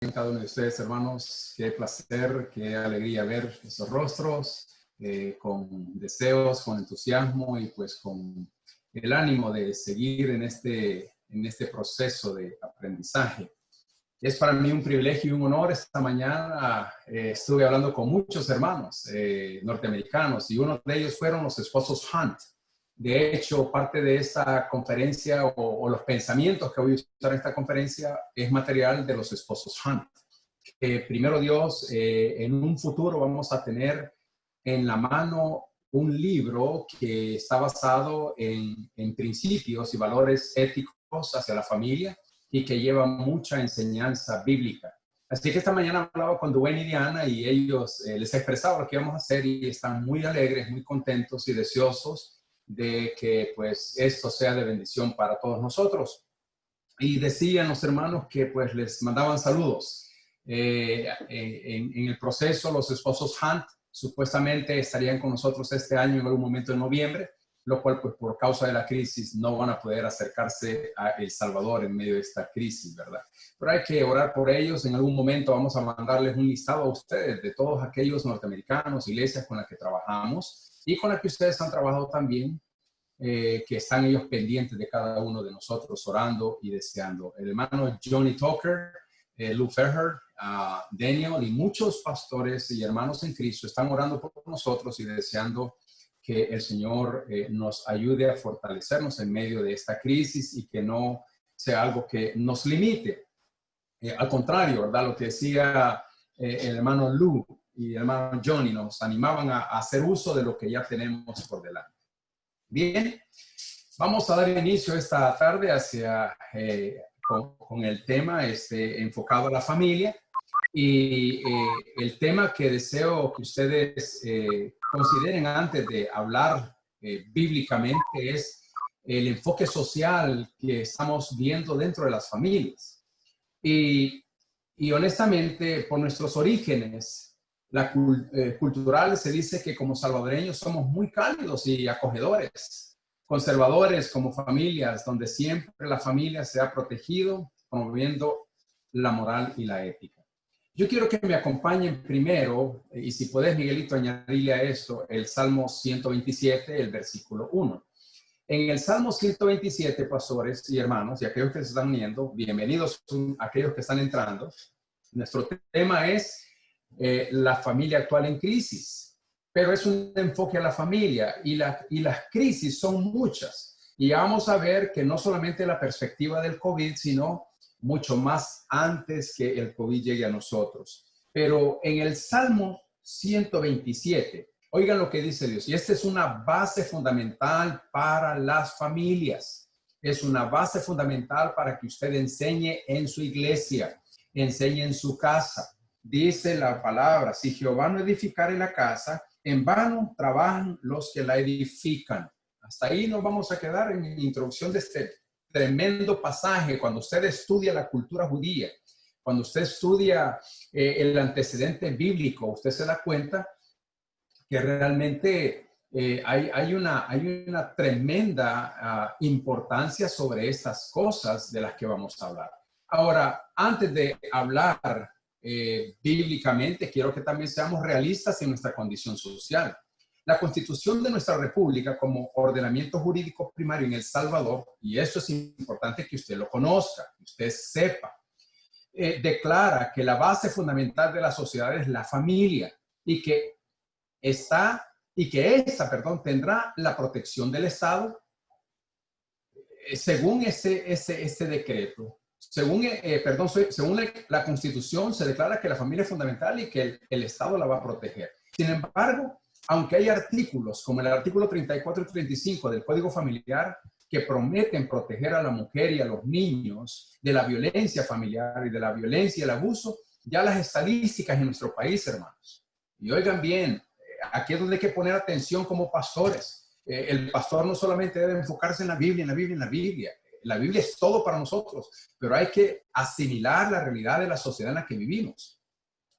Cada uno de ustedes, hermanos. Qué placer, qué alegría ver esos rostros, con deseos, con entusiasmo y pues con el ánimo de seguir en este proceso de aprendizaje. Es para mí un privilegio y un honor. Esta mañana estuve hablando con muchos hermanos norteamericanos y uno de ellos fueron los esposos Hunt. De hecho, parte de esta conferencia o los pensamientos que voy a usar en esta conferencia es material de los esposos Hunt. Primero Dios, en un futuro vamos a tener en la mano un libro que está basado en principios y valores éticos hacia la familia y que lleva mucha enseñanza bíblica. Así que esta mañana hablaba con Dwayne y Diana y ellos les expresaba lo que íbamos a hacer y están muy alegres, muy contentos y deseosos de que pues esto sea de bendición para todos nosotros. Y decían los hermanos que pues les mandaban saludos. En el proceso, los esposos Hunt supuestamente estarían con nosotros este año en algún momento en noviembre, lo cual pues por causa de la crisis no van a poder acercarse a El Salvador en medio de esta crisis, ¿verdad? Pero hay que orar por ellos. En algún momento vamos a mandarles un listado a ustedes de todos aquellos norteamericanos, iglesias con las que trabajamos y con las que ustedes han trabajado también, que están ellos pendientes de cada uno de nosotros, orando y deseando. El hermano Johnny Tucker, Lou Ferrer, Daniel y muchos pastores y hermanos en Cristo están orando por nosotros y deseando que el Señor nos ayude a fortalecernos en medio de esta crisis y que no sea algo que nos limite. Al contrario, ¿verdad? Lo que decía el hermano Lou y el hermano Johnny nos animaban a hacer uso de lo que ya tenemos por delante. Bien, vamos a dar inicio esta tarde con el tema enfocado a la familia y el tema que deseo que ustedes consideren antes de hablar bíblicamente es el enfoque social que estamos viendo dentro de las familias. Y honestamente, por nuestros orígenes culturales, se dice que como salvadoreños somos muy cálidos y acogedores, conservadores como familias, donde siempre la familia se ha protegido, promoviendo la moral y la ética. Yo quiero que me acompañen primero, y si puedes, Miguelito, añadirle a esto el Salmo 127, el versículo 1. En el Salmo 127, pastores y hermanos, y aquellos que se están uniendo, bienvenidos a aquellos que están entrando. Nuestro tema es la familia actual en crisis, pero es un enfoque a la familia y las crisis son muchas. Y vamos a ver que no solamente la perspectiva del COVID, sino mucho más antes que el COVID llegue a nosotros. Pero en el Salmo 127, oigan lo que dice Dios, y esta es una base fundamental para las familias. Es una base fundamental para que usted enseñe en su iglesia, enseñe en su casa. Dice la palabra, si Jehová no edificare la casa, en vano trabajan los que la edifican. Hasta ahí nos vamos a quedar en la introducción de este tremendo pasaje. Cuando usted estudia la cultura judía, cuando usted estudia el antecedente bíblico, usted se da cuenta que realmente hay una tremenda importancia sobre estas cosas de las que vamos a hablar. Ahora, antes de hablar bíblicamente, quiero que también seamos realistas en nuestra condición social. La Constitución de nuestra República como ordenamiento jurídico primario en El Salvador, y eso es importante que usted lo conozca, que usted sepa, declara que la base fundamental de la sociedad es la familia y que esta tendrá la protección del Estado según ese decreto. Según la Constitución se declara que la familia es fundamental y que el Estado la va a proteger. Sin embargo, aunque hay artículos como el artículo 34 y 35 del Código Familiar que prometen proteger a la mujer y a los niños de la violencia familiar y de la violencia y el abuso, ya las estadísticas en nuestro país, hermanos, y oigan bien, aquí es donde hay que poner atención como pastores. El pastor no solamente debe enfocarse en la Biblia, en la Biblia, en la Biblia. La Biblia es todo para nosotros, pero hay que asimilar la realidad de la sociedad en la que vivimos.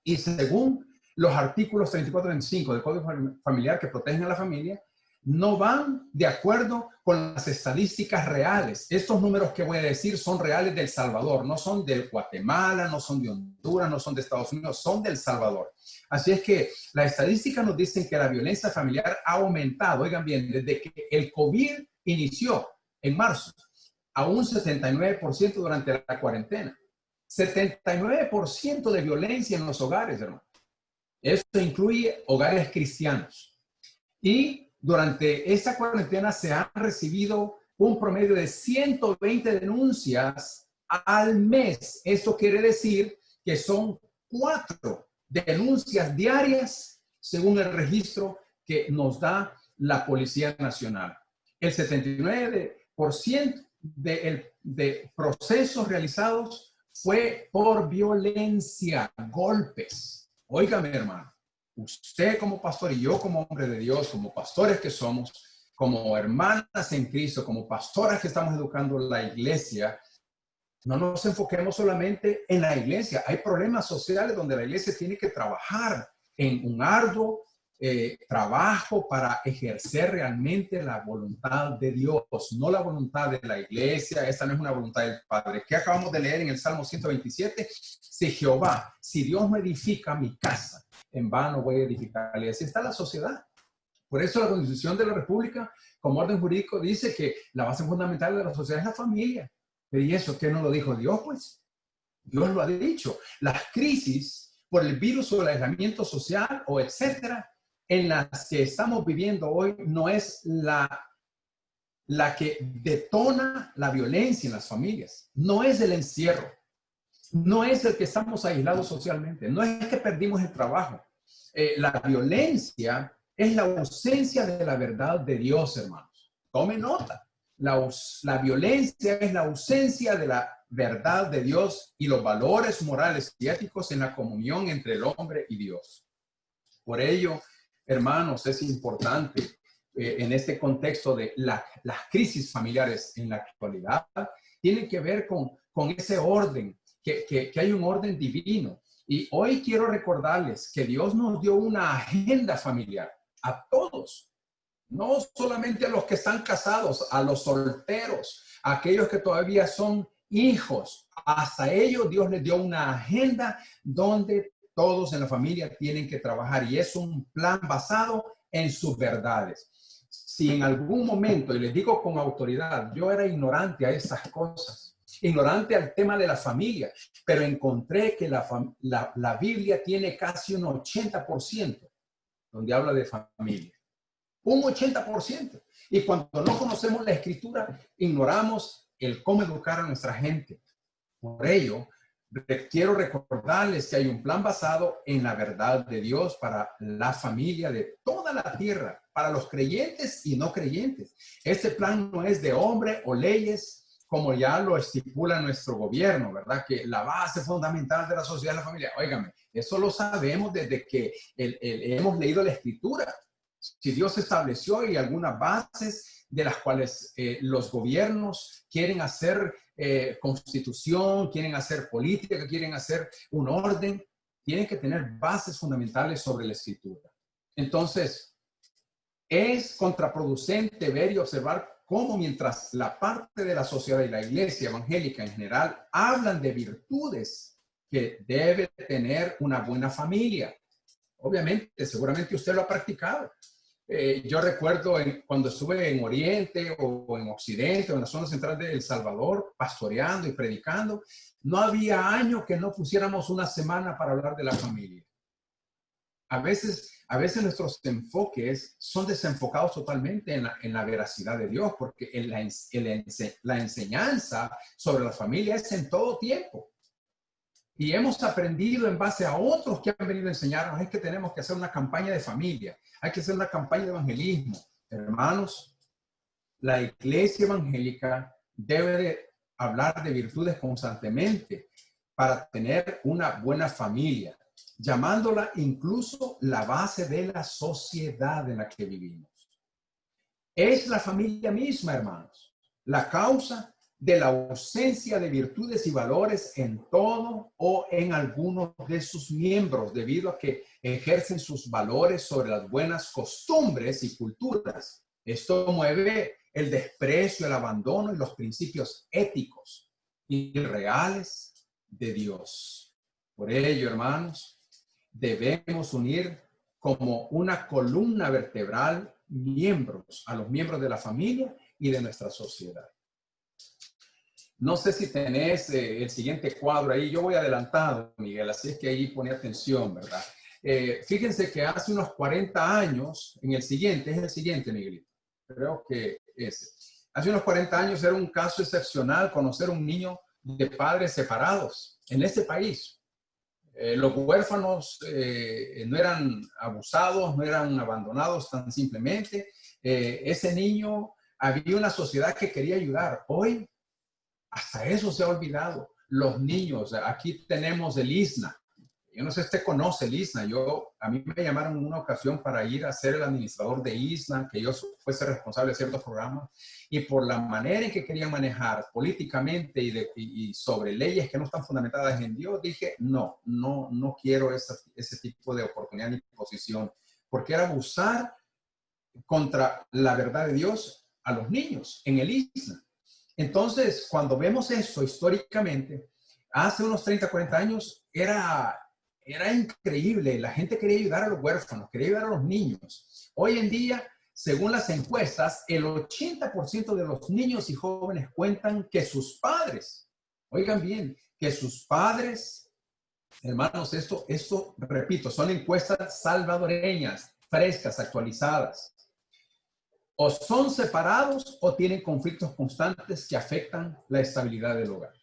Y según los artículos 34 y 35 del Código Familiar que protegen a la familia, no van de acuerdo con las estadísticas reales. Estos números que voy a decir son reales de El Salvador, no son de Guatemala, no son de Honduras, no son de Estados Unidos, son de El Salvador. Así es que las estadísticas nos dicen que la violencia familiar ha aumentado, oigan bien, desde que el COVID inició en marzo, a un 79% durante la cuarentena. 79% de violencia en los hogares, hermano. Esto incluye hogares cristianos. Y durante esta cuarentena se han recibido un promedio de 120 denuncias al mes. Esto quiere decir que son 4 denuncias diarias según el registro que nos da la Policía Nacional. El 79% de procesos realizados fue por violencia, golpes. Óigame, hermano. Usted como pastor y yo como hombre de Dios, como pastores que somos, como hermanas en Cristo, como pastoras que estamos educando la iglesia, no nos enfoquemos solamente en la iglesia. Hay problemas sociales donde la iglesia tiene que trabajar en un arduo trabajo para ejercer realmente la voluntad de Dios, no la voluntad de la iglesia. Esta no es una voluntad del Padre. ¿Qué acabamos de leer en el Salmo 127? Si Jehová, si Dios no edifica mi casa, en vano voy a edificar. Y así está la sociedad. Por eso la Constitución de la República, como orden jurídico, dice que la base fundamental de la sociedad es la familia. ¿Y eso qué no lo dijo Dios? Pues Dios lo ha dicho. Las crisis por el virus o el aislamiento social o etcétera, en las que estamos viviendo hoy, no es la que detona la violencia en las familias. No es el encierro. No es el que estamos aislados socialmente. No es que perdimos el trabajo. La violencia es la ausencia de la verdad de Dios, hermanos. Tome nota. La violencia es la ausencia de la verdad de Dios y los valores morales y éticos en la comunión entre el hombre y Dios. Por ello, hermanos, es importante en este contexto de las crisis familiares en la actualidad, tiene que ver con ese orden, que hay un orden divino. Y hoy quiero recordarles que Dios nos dio una agenda familiar a todos, no solamente a los que están casados, a los solteros, a aquellos que todavía son hijos. Hasta ellos Dios les dio una agenda donde todos en la familia tienen que trabajar y es un plan basado en sus verdades. Si en algún momento, y les digo con autoridad, yo era ignorante a esas cosas, ignorante al tema de la familia, pero encontré que la Biblia tiene casi un 80% donde habla de familia. Un 80%. Y cuando no conocemos la escritura, ignoramos el cómo educar a nuestra gente. Por ello, quiero recordarles que hay un plan basado en la verdad de Dios para la familia de toda la tierra, para los creyentes y no creyentes. Este plan no es de hombre o leyes, como ya lo estipula nuestro gobierno, ¿verdad? Que la base fundamental de la sociedad es la familia. Óigame, eso lo sabemos desde que hemos leído la escritura. Si Dios estableció y algunas bases de las cuales los gobiernos quieren hacer constitución, quieren hacer política, quieren hacer un orden, tienen que tener bases fundamentales sobre la escritura. Entonces, es contraproducente ver y observar cómo mientras la parte de la sociedad y la iglesia evangélica en general hablan de virtudes que debe tener una buena familia. Obviamente, seguramente usted lo ha practicado. Yo recuerdo cuando estuve en Oriente o en Occidente o en la zona central de El Salvador, pastoreando y predicando, no había año que no pusiéramos una semana para hablar de la familia. A veces nuestros enfoques son desenfocados totalmente en la veracidad de Dios, porque la enseñanza sobre la familia es en todo tiempo. Y hemos aprendido en base a otros que han venido a enseñarnos, es que tenemos que hacer una campaña de familia, hay que hacer una campaña de evangelismo. Hermanos, la iglesia evangélica debe de hablar de virtudes constantemente para tener una buena familia, llamándola incluso la base de la sociedad en la que vivimos. Es la familia misma, hermanos, la causa de la ausencia de virtudes y valores en todo o en algunos de sus miembros, debido a que ejercen sus valores sobre las buenas costumbres y culturas Esto mueve el desprecio, el abandono y los principios éticos y reales de Dios. Por ello, hermanos, debemos unir como una columna vertebral a los miembros de la familia y de nuestra sociedad. No sé si tenés el siguiente cuadro ahí. Yo voy adelantado, Miguel, así es que ahí pone atención, ¿verdad? Fíjense que hace unos 40 años, es el siguiente, Miguelito. Creo que ese. Hace unos 40 años era un caso excepcional conocer un niño de padres separados en este país. Los huérfanos no eran abusados, no eran abandonados tan simplemente. Ese niño, había una sociedad que quería ayudar. Hoy, hasta eso se ha olvidado. Los niños, aquí tenemos el ISNA. Yo no sé si usted conoce el ISNA. A mí me llamaron en una ocasión para ir a ser el administrador de ISNA, que yo fuese responsable de ciertos programas, y por la manera en que querían manejar políticamente y sobre leyes que no están fundamentadas en Dios, dije, no quiero ese tipo de oportunidad ni posición, porque era abusar contra la verdad de Dios a los niños en el ISNA. Entonces, cuando vemos eso históricamente, hace unos 30, 40 años, era increíble. La gente quería ayudar a los huérfanos, quería ayudar a los niños. Hoy en día, según las encuestas, el 80% de los niños y jóvenes cuentan que sus padres, oigan bien, que sus padres, hermanos, esto repito, son encuestas salvadoreñas, frescas, actualizadas. O son separados o tienen conflictos constantes que afectan la estabilidad del hogar.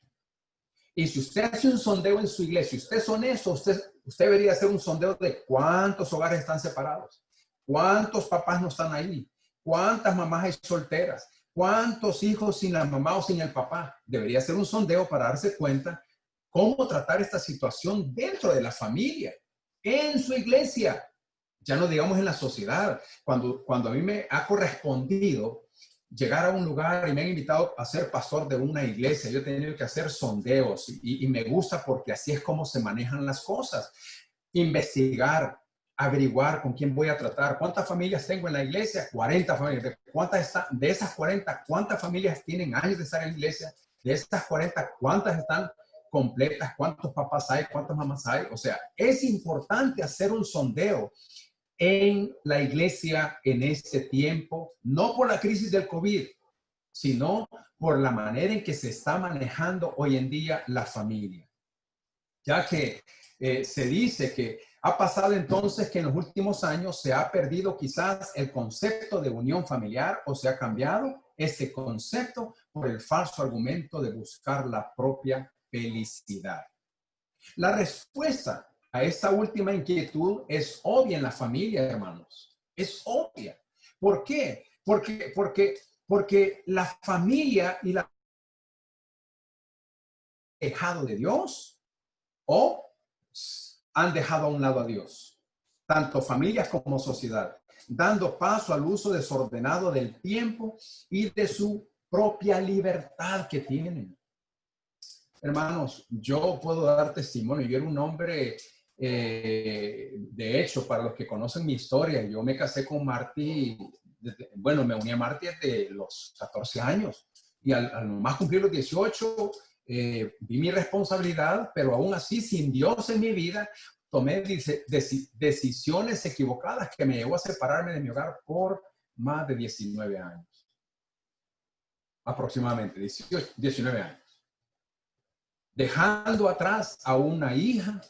Y si usted hace un sondeo en su iglesia, si usted es honesto, usted debería hacer un sondeo de cuántos hogares están separados, cuántos papás no están ahí, cuántas mamás hay solteras, cuántos hijos sin la mamá o sin el papá. Debería hacer un sondeo para darse cuenta cómo tratar esta situación dentro de la familia, en su iglesia. Ya no digamos en la sociedad. Cuando a mí me ha correspondido llegar a un lugar y me han invitado a ser pastor de una iglesia, yo he tenido que hacer sondeos y me gusta porque así es como se manejan las cosas. Investigar, averiguar con quién voy a tratar. ¿Cuántas familias tengo en la iglesia? 40 familias. De esas 40, ¿cuántas familias tienen años de estar en la iglesia? De esas 40, ¿cuántas están completas? ¿Cuántos papás hay? ¿Cuántas mamás hay? O sea, es importante hacer un sondeo en la iglesia en este tiempo, no por la crisis del COVID, sino por la manera en que se está manejando hoy en día la familia. Ya que se dice que ha pasado entonces que en los últimos años se ha perdido quizás el concepto de unión familiar o se ha cambiado ese concepto por el falso argumento de buscar la propia felicidad. La respuesta a esta última inquietud es obvia en la familia, hermanos. Es obvia. ¿Por qué? Porque la familia y la dejado de Dios o han dejado a un lado a Dios. Tanto familias como sociedad, dando paso al uso desordenado del tiempo y de su propia libertad que tienen. Hermanos, yo puedo dar testimonio. Yo era un hombre, de hecho, para los que conocen mi historia, yo me casé con Marty, me uní a Marty desde los 14 años y al más cumplir los 18, vi mi responsabilidad, pero aún así, sin Dios en mi vida, tomé decisiones equivocadas que me llevó a separarme de mi hogar por más de 19 años. Aproximadamente 19 años. Dejando atrás a una hija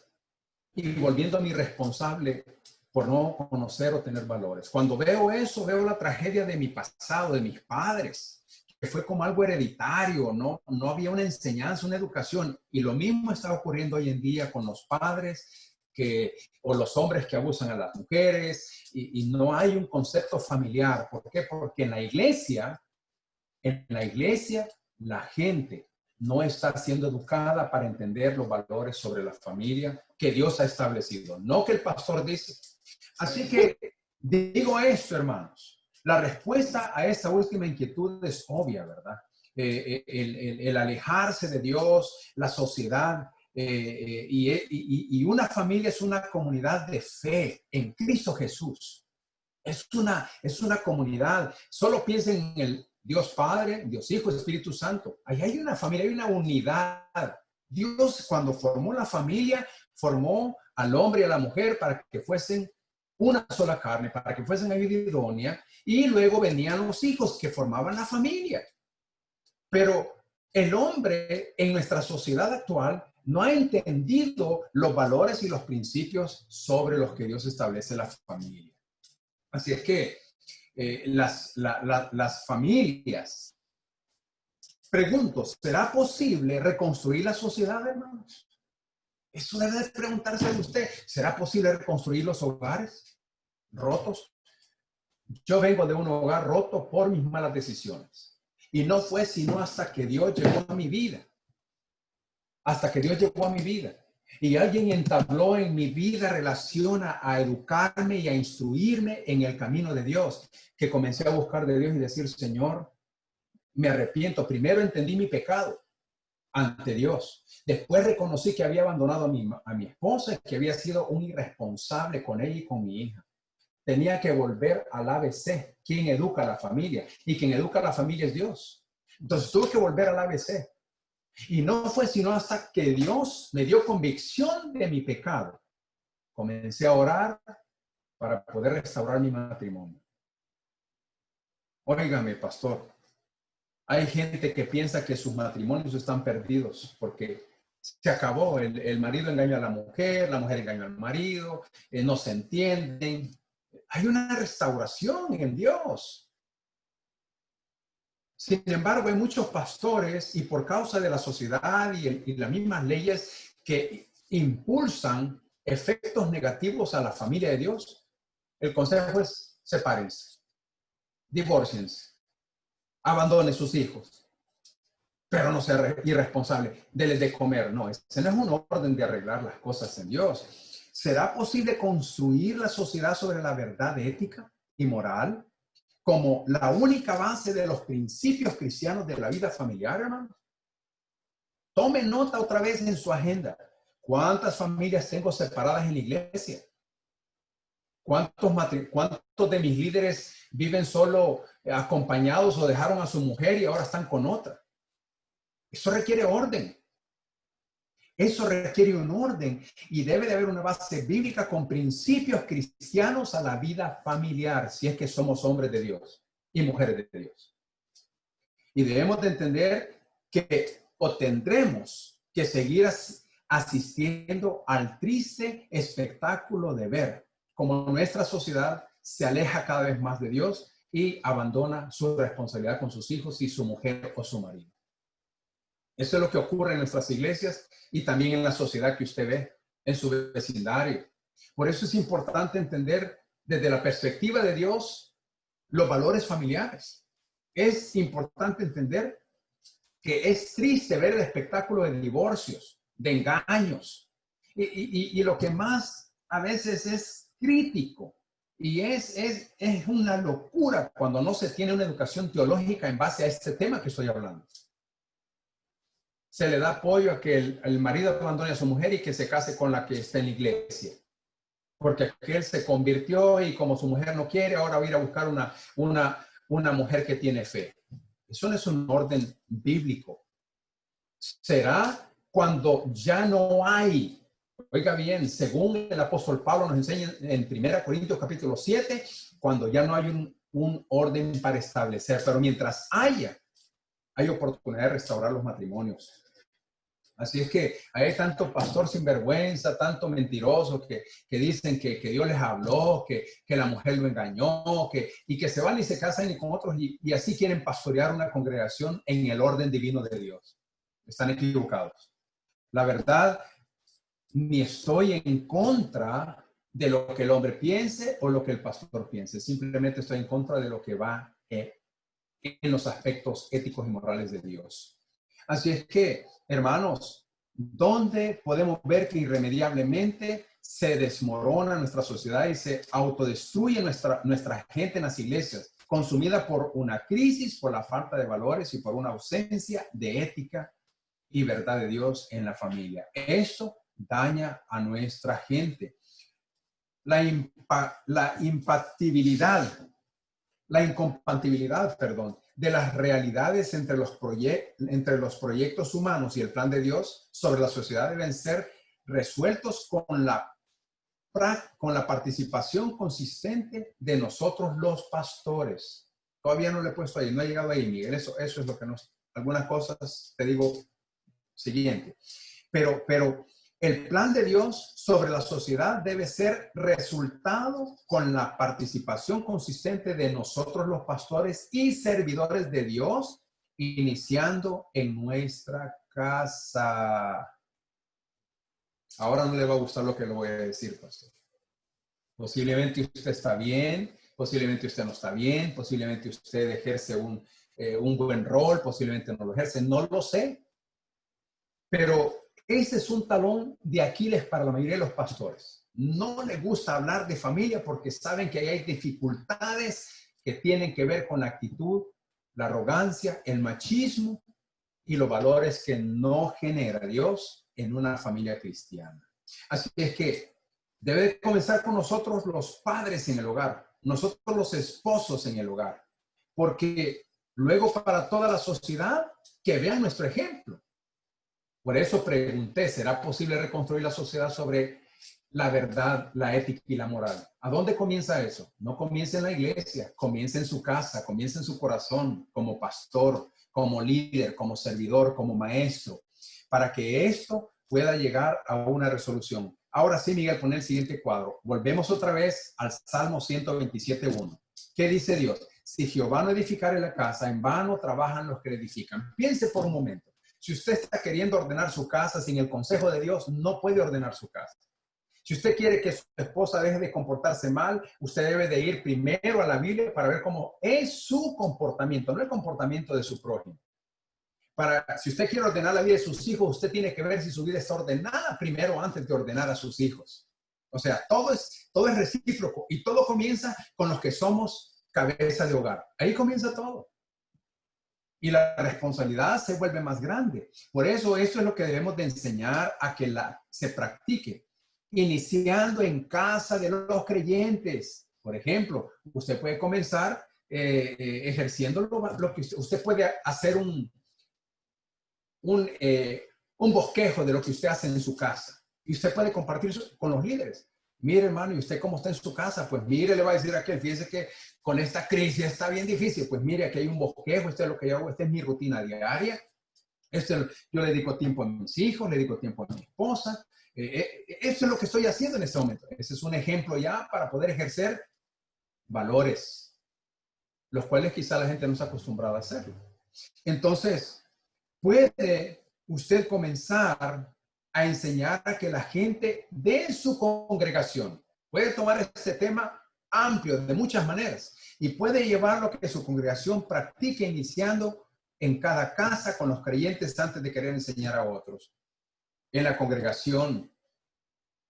y volviéndome irresponsable por no conocer o tener valores. Cuando veo eso, veo la tragedia de mi pasado, de mis padres, que fue como algo hereditario, no había una enseñanza, una educación. Y lo mismo está ocurriendo hoy en día con los padres o los hombres que abusan a las mujeres y no hay un concepto familiar. ¿Por qué? Porque en la iglesia la gente no está siendo educada para entender los valores sobre la familia que Dios ha establecido, no que el pastor dice. Así que digo esto, hermanos, la respuesta a esta última inquietud es obvia, ¿verdad? El alejarse de Dios, la sociedad, y una familia es una comunidad de fe en Cristo Jesús. Es una comunidad. Solo piensen en el Dios Padre, Dios Hijo, Espíritu Santo. Ahí hay una familia, hay una unidad. Dios, cuando formó la familia, formó al hombre y a la mujer para que fuesen una sola carne, para que fuesen ayuda idónea, y luego venían los hijos que formaban la familia. Pero el hombre en nuestra sociedad actual no ha entendido los valores y los principios sobre los que Dios establece la familia. Así es que las familias, pregunto, ¿será posible reconstruir la sociedad, hermanos? Eso debe de preguntarse de usted. ¿Será posible reconstruir los hogares rotos? Yo vengo de un hogar roto por mis malas decisiones. Y no fue sino hasta que Dios llegó a mi vida. Hasta que Dios llegó a mi vida. Y alguien entabló en mi vida relación a educarme y a instruirme en el camino de Dios. Que comencé a buscar de Dios y decir, Señor, me arrepiento. Primero entendí mi pecado ante Dios. Después reconocí que había abandonado a mi esposa, que había sido un irresponsable con ella y con mi hija. Tenía que volver al ABC, quien educa a la familia. Y quien educa a la familia es Dios. Entonces tuve que volver al ABC. Y no fue sino hasta que Dios me dio convicción de mi pecado. Comencé a orar para poder restaurar mi matrimonio. Óigame, pastor. Hay gente que piensa que sus matrimonios están perdidos porque se acabó. El marido engaña a la mujer engaña al marido, no se entienden. Hay una restauración en Dios. Sin embargo, hay muchos pastores y por causa de la sociedad y las mismas leyes que impulsan efectos negativos a la familia de Dios, el consejo es sepárense, divórciense, abandonen sus hijos, pero no sea irresponsable, denles de comer. No, ese no es un orden de arreglar las cosas en Dios. ¿Será posible construir la sociedad sobre la verdad ética y moral como la única base de los principios cristianos de la vida familiar, hermano? Tome nota otra vez en su agenda. ¿Cuántas familias tengo separadas en la iglesia? ¿Cuántos de mis líderes viven solo acompañados o dejaron a su mujer y ahora están con otra? Eso requiere orden. Eso requiere un orden y debe de haber una base bíblica con principios cristianos a la vida familiar, si es que somos hombres de Dios y mujeres de Dios. Y debemos de entender que tendremos que seguir asistiendo al triste espectáculo de ver cómo nuestra sociedad se aleja cada vez más de Dios y abandona su responsabilidad con sus hijos y su mujer o su marido. Eso es lo que ocurre en nuestras iglesias y también en la sociedad que usted ve en su vecindario. Por eso es importante entender desde la perspectiva de Dios los valores familiares. Es importante entender que es triste ver el espectáculo de divorcios, de engaños. Y lo que más a veces es crítico y es una locura cuando no se tiene una educación teológica en base a este tema que estoy hablando. Se le da apoyo a que el marido abandone a su mujer y que se case con la que está en la iglesia. Porque él se convirtió y como su mujer no quiere, ahora va a ir a buscar una mujer que tiene fe. Eso no es un orden bíblico. Será cuando ya no hay, oiga bien, según el apóstol Pablo nos enseña en 1 Corintios capítulo 7, cuando ya no hay un orden para establecer, pero mientras hay oportunidad de restaurar los matrimonios. Así es que hay tanto pastor sinvergüenza, tanto mentiroso que dicen que Dios les habló, que la mujer lo engañó, y que se van y se casan con otros y así quieren pastorear una congregación en el orden divino de Dios. Están equivocados. La verdad, ni estoy en contra de lo que el hombre piense o lo que el pastor piense. Simplemente estoy en contra de lo que va en los aspectos éticos y morales de Dios. Así es que, hermanos, ¿dónde podemos ver que irremediablemente se desmorona nuestra sociedad y se autodestruye nuestra gente en las iglesias, consumida por una crisis, por la falta de valores y por una ausencia de ética y verdad de Dios en la familia? Eso daña a nuestra gente. la impatibilidad, la incompatibilidad, perdón, de las realidades entre los proyectos humanos y el plan de Dios sobre la sociedad deben ser resueltos con la participación consistente de nosotros los pastores. Todavía no le he puesto ahí, no he llegado ahí, Miguel. Eso es lo que nos... Algunas cosas te digo siguiente. Pero el plan de Dios sobre la sociedad debe ser resultado con la participación consistente de nosotros los pastores y servidores de Dios, iniciando en nuestra casa. Ahora no le va a gustar lo que le voy a decir, pastor. Posiblemente usted está bien, posiblemente usted no está bien, posiblemente usted ejerce un buen rol, posiblemente no lo ejerce, no lo sé. Pero ese es un talón de Aquiles para la mayoría de los pastores. No les gusta hablar de familia porque saben que ahí hay dificultades que tienen que ver con la actitud, la arrogancia, el machismo y los valores que no genera Dios en una familia cristiana. Así es que debe comenzar con nosotros los padres en el hogar, nosotros los esposos en el hogar, porque luego para toda la sociedad que vean nuestro ejemplo. Por eso pregunté, ¿será posible reconstruir la sociedad sobre la verdad, la ética y la moral? ¿A dónde comienza eso? No comienza en la iglesia, comienza en su casa, comienza en su corazón, como pastor, como líder, como servidor, como maestro, para que esto pueda llegar a una resolución. Ahora sí, Miguel, pon el siguiente cuadro. Volvemos otra vez al Salmo 127:1. ¿Qué dice Dios? Si Jehová no edificare la casa, en vano trabajan los que la edifican. Piense por un momento. Si usted está queriendo ordenar su casa sin el consejo de Dios, no puede ordenar su casa. Si usted quiere que su esposa deje de comportarse mal, usted debe de ir primero a la Biblia para ver cómo es su comportamiento, no el comportamiento de su prójimo. Si usted quiere ordenar la vida de sus hijos, usted tiene que ver si su vida está ordenada primero antes de ordenar a sus hijos. O sea, todo es recíproco y todo comienza con los que somos cabeza de hogar. Ahí comienza todo. Y la responsabilidad se vuelve más grande. Por eso esto es lo que debemos de enseñar a que se practique. Iniciando en casa de los creyentes. Por ejemplo, usted puede comenzar ejerciendo lo que usted puede hacer un bosquejo de lo que usted hace en su casa. Y usted puede compartir con los líderes. Mire, hermano, ¿y usted cómo está en su casa? Pues mire, le va a decir a aquel, fíjese que con esta crisis está bien difícil. Pues mire, aquí hay un bosquejo, esto es lo que yo hago, esta es mi rutina diaria. Yo le dedico tiempo a mis hijos, le dedico tiempo a mi esposa. Esto es lo que estoy haciendo en este momento. Ese es un ejemplo ya para poder ejercer valores, los cuales quizá la gente no está acostumbrada a hacerlo. Entonces, puede usted comenzar a enseñar a que la gente de su congregación puede tomar este tema amplio de muchas maneras y puede llevar lo que su congregación practique iniciando en cada casa con los creyentes antes de querer enseñar a otros. En la congregación,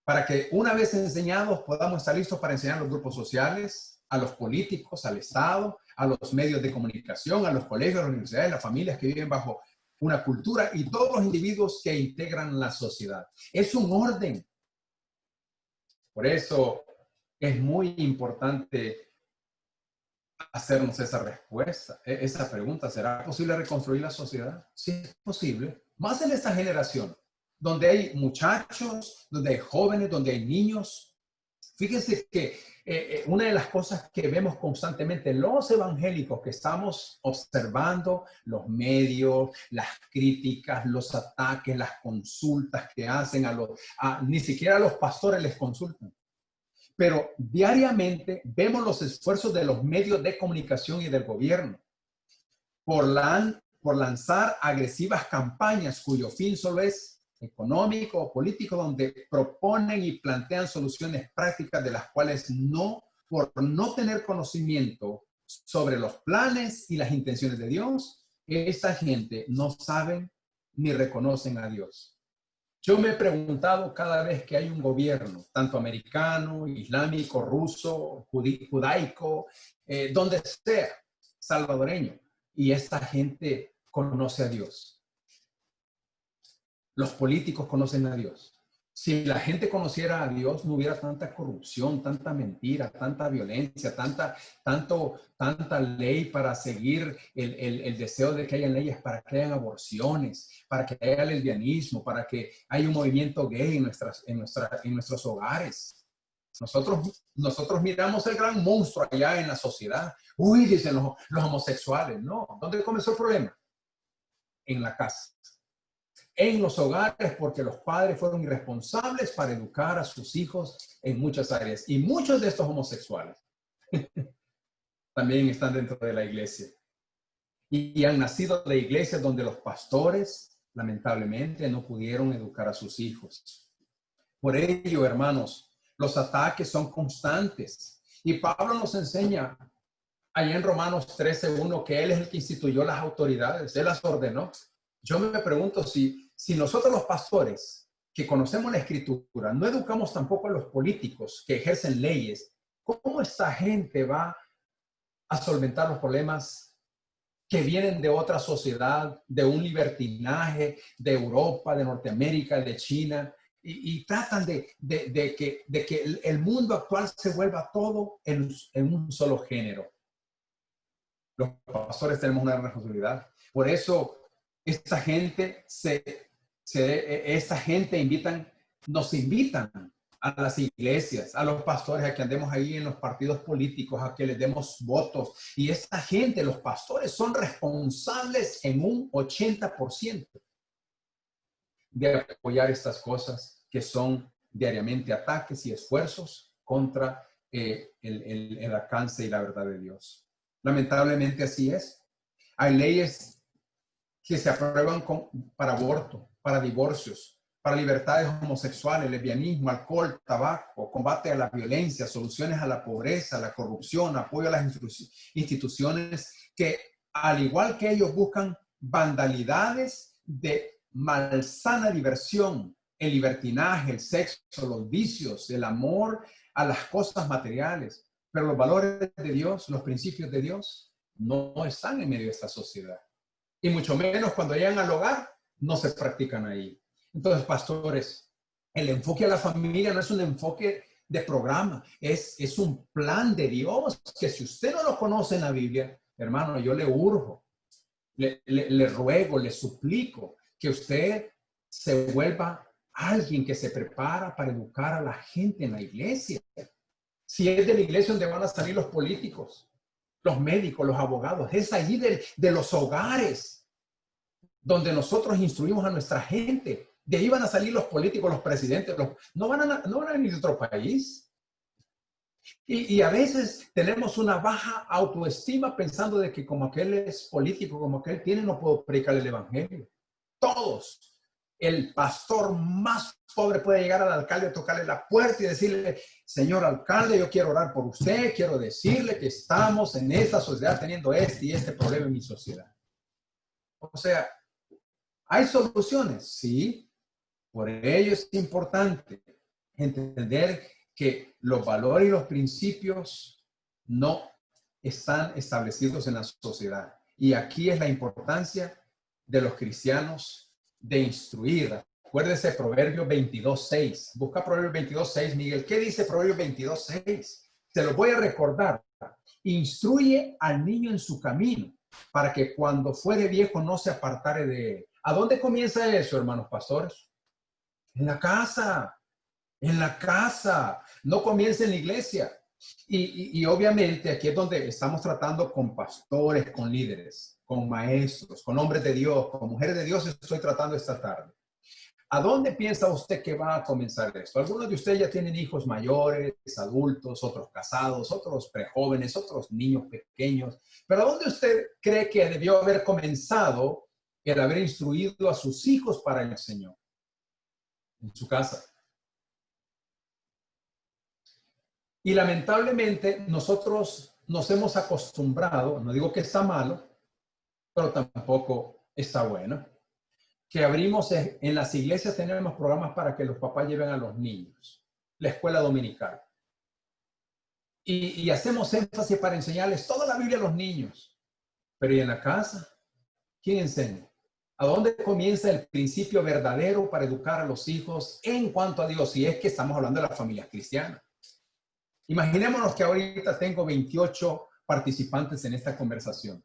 para que una vez enseñados podamos estar listos para enseñar a los grupos sociales, a los políticos, al Estado, a los medios de comunicación, a los colegios, a las universidades, a las familias que viven bajo una cultura y todos los individuos que integran la sociedad. Es un orden. Por eso es muy importante hacernos esa respuesta, esa pregunta. ¿Será posible reconstruir la sociedad? Sí, es posible. Más en esta generación, donde hay muchachos, donde hay jóvenes, donde hay niños. Fíjense que una de las cosas que vemos constantemente los evangélicos que estamos observando, los medios, las críticas, los ataques, las consultas que hacen ni siquiera a los pastores les consultan. Pero diariamente vemos los esfuerzos de los medios de comunicación y del gobierno por lanzar agresivas campañas cuyo fin solo es económico o político, donde proponen y plantean soluciones prácticas de las cuales por no tener conocimiento sobre los planes y las intenciones de Dios, esta gente no saben ni reconocen a Dios. Yo me he preguntado cada vez que hay un gobierno, tanto americano, islámico, ruso, judaico, donde sea, salvadoreño, y esta gente conoce a Dios. Los políticos conocen a Dios. Si la gente conociera a Dios, no hubiera tanta corrupción, tanta mentira, tanta violencia, tanta ley para seguir el deseo de que haya leyes, para que hayan aborciones, para que haya lesbianismo, para que haya un movimiento gay en nuestros hogares. Nosotros miramos el gran monstruo allá en la sociedad. Uy, dicen los homosexuales. No, ¿dónde comenzó el problema? En la casa. En los hogares, porque los padres fueron irresponsables para educar a sus hijos en muchas áreas. Y muchos de estos homosexuales también están dentro de la iglesia. Y han nacido de iglesias donde los pastores, lamentablemente, no pudieron educar a sus hijos. Por ello, hermanos, los ataques son constantes. Y Pablo nos enseña allá en Romanos 13:1 que él es el que instituyó las autoridades, él las ordenó. Yo me pregunto si nosotros los pastores que conocemos la escritura no educamos tampoco a los políticos que ejercen leyes, ¿cómo esta gente va a solventar los problemas que vienen de otra sociedad, de un libertinaje, de Europa, de Norteamérica, de China, y tratan de que el mundo actual se vuelva todo en un solo género? Los pastores tenemos una responsabilidad. Por eso, esta gente nos invitan a las iglesias, a los pastores, a que andemos ahí en los partidos políticos, a que les demos votos. Y esta gente, los pastores, son responsables en un 80% de apoyar estas cosas que son diariamente ataques y esfuerzos contra el alcance y la verdad de Dios. Lamentablemente así es. Hay leyes que se aprueban para aborto, para divorcios, para libertades homosexuales, lesbianismo, alcohol, tabaco, combate a la violencia, soluciones a la pobreza, la corrupción, apoyo a las instituciones que, al igual que ellos, buscan vandalidades de malsana diversión, el libertinaje, el sexo, los vicios, el amor a las cosas materiales. Pero los valores de Dios, los principios de Dios, no están en medio de esta sociedad. Y mucho menos cuando llegan al hogar, no se practican ahí. Entonces, pastores, el enfoque a la familia no es un enfoque de programa, es un plan de Dios, que si usted no lo conoce en la Biblia, hermano, yo le urjo, le ruego, le suplico que usted se vuelva alguien que se prepara para educar a la gente en la iglesia. Si es de la iglesia donde van a salir los políticos, los médicos, los abogados, es allí de los hogares donde nosotros instruimos a nuestra gente. De ahí van a salir los políticos, los presidentes, no van a venir de otro país. Y a veces tenemos una baja autoestima pensando de que como aquel es político, como aquel tiene, no puedo predicar el evangelio. Todos. El pastor más pobre puede llegar al alcalde, tocarle la puerta y decirle: señor alcalde, yo quiero orar por usted, quiero decirle que estamos en esta sociedad teniendo este y este problema en mi sociedad. O sea, ¿hay soluciones? Sí. Por ello es importante entender que los valores y los principios no están establecidos en la sociedad. Y aquí es la importancia de los cristianos de instruir. Acuérdese Proverbios 22:6. Busca Proverbios 22:6, Miguel. ¿Qué dice Proverbios 22:6? Se lo voy a recordar. Instruye al niño en su camino, para que cuando fuere viejo no se apartare de él. ¿A dónde comienza eso, hermanos pastores? En la casa. En la casa. No comienza en la iglesia. Y obviamente aquí es donde estamos tratando con pastores, con líderes, con maestros, con hombres de Dios, con mujeres de Dios. Estoy tratando esta tarde. ¿A dónde piensa usted que va a comenzar esto? Algunos de ustedes ya tienen hijos mayores, adultos, otros casados, otros prejóvenes, otros niños pequeños. Pero ¿a dónde usted cree que debió haber comenzado el haber instruido a sus hijos para el Señor? En su casa. Y lamentablemente nosotros nos hemos acostumbrado, no digo que está malo, pero tampoco está bueno, que abrimos en las iglesias, tenemos programas para que los papás lleven a los niños, la escuela dominical. Y hacemos énfasis para enseñarles toda la Biblia a los niños. Pero ¿y en la casa? ¿Quién enseña? ¿A dónde comienza el principio verdadero para educar a los hijos en cuanto a Dios? Si es que estamos hablando de la familia cristiana. Imaginémonos que ahorita tengo 28 participantes en esta conversación.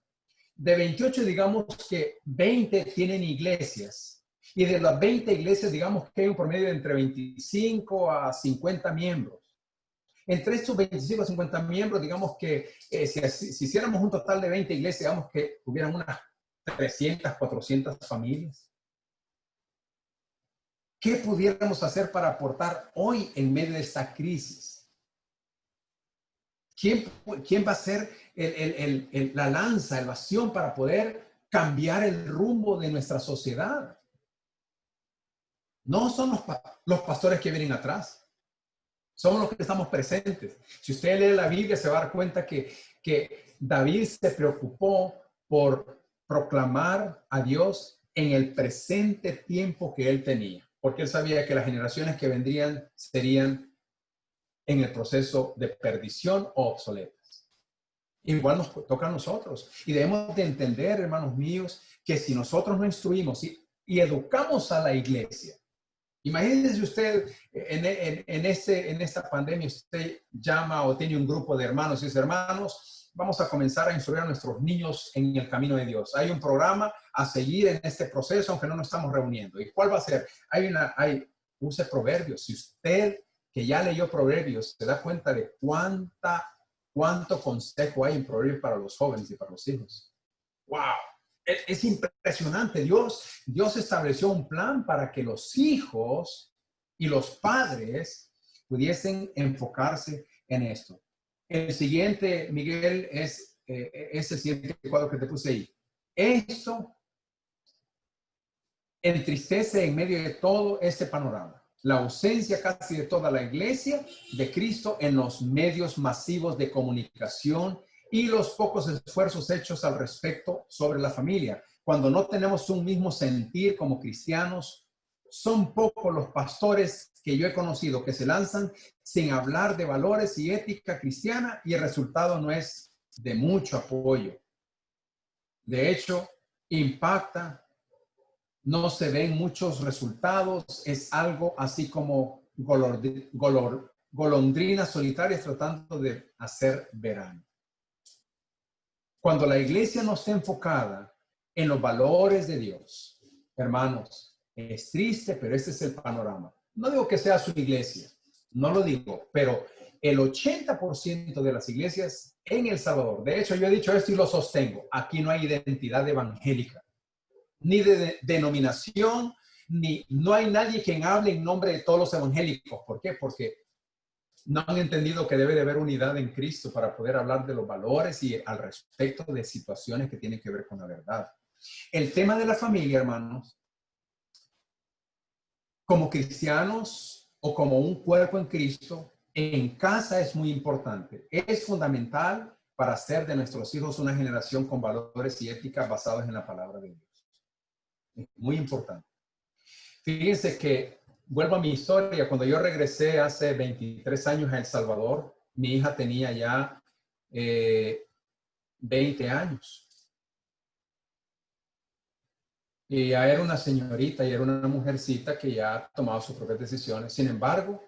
De 28, digamos que 20 tienen iglesias. Y de las 20 iglesias, digamos que hay un promedio de entre 25 a 50 miembros. Entre estos 25 a 50 miembros, digamos que si hiciéramos un total de 20 iglesias, digamos que hubieran unas 300, 400 familias. ¿Qué pudiéramos hacer para aportar hoy en medio de esta crisis? ¿Quién va a ser la lanza, el bastión para poder cambiar el rumbo de nuestra sociedad? No son los pastores que vienen atrás. Somos los que estamos presentes. Si usted lee la Biblia, se va a dar cuenta que David se preocupó por proclamar a Dios en el presente tiempo que él tenía, porque él sabía que las generaciones que vendrían serían en el proceso de perdición o obsoletas. Igual nos toca a nosotros. Y debemos de entender, hermanos míos, que si nosotros no instruimos y educamos a la iglesia, imagínense usted en esta pandemia, usted llama o tiene un grupo de hermanos y dice, hermanos, vamos a comenzar a instruir a nuestros niños en el camino de Dios. Hay un programa a seguir en este proceso, aunque no nos estamos reuniendo. ¿Y cuál va a ser? Use Proverbios. Si usted que ya leyó Proverbios se da cuenta de cuánto consejo hay en Proverbios para los jóvenes y para los hijos. ¡Wow! Es impresionante. Dios estableció un plan para que los hijos y los padres pudiesen enfocarse en esto. El siguiente, Miguel, es el siguiente cuadro que te puse ahí. Esto entristece en medio de todo este panorama. La ausencia casi de toda la iglesia de Cristo en los medios masivos de comunicación y los pocos esfuerzos hechos al respecto sobre la familia. Cuando no tenemos un mismo sentir como cristianos, son pocos los pastores que yo he conocido que se lanzan sin hablar de valores y ética cristiana y el resultado no es de mucho apoyo. De hecho, impacta, no se ven muchos resultados, es algo así como golondrinas solitarias tratando de hacer verano. Cuando la iglesia no está enfocada en los valores de Dios, hermanos, es triste, pero este es el panorama. No digo que sea su iglesia, no lo digo, pero el 80% de las iglesias en El Salvador, de hecho yo he dicho esto y lo sostengo, aquí no hay identidad evangélica, ni de denominación, no hay nadie quien hable en nombre de todos los evangélicos. ¿Por qué? Porque no han entendido que debe de haber unidad en Cristo para poder hablar de los valores y al respecto de situaciones que tienen que ver con la verdad. El tema de la familia, hermanos, como cristianos o como un cuerpo en Cristo, en casa es muy importante. Es fundamental para hacer de nuestros hijos una generación con valores y éticas basados en la palabra de Dios. Es muy importante. Fíjense que, vuelvo a mi historia, cuando yo regresé hace 23 años a El Salvador, mi hija tenía ya 20 años. Y ya era una señorita y era una mujercita que ya tomaba sus propias decisiones. Sin embargo,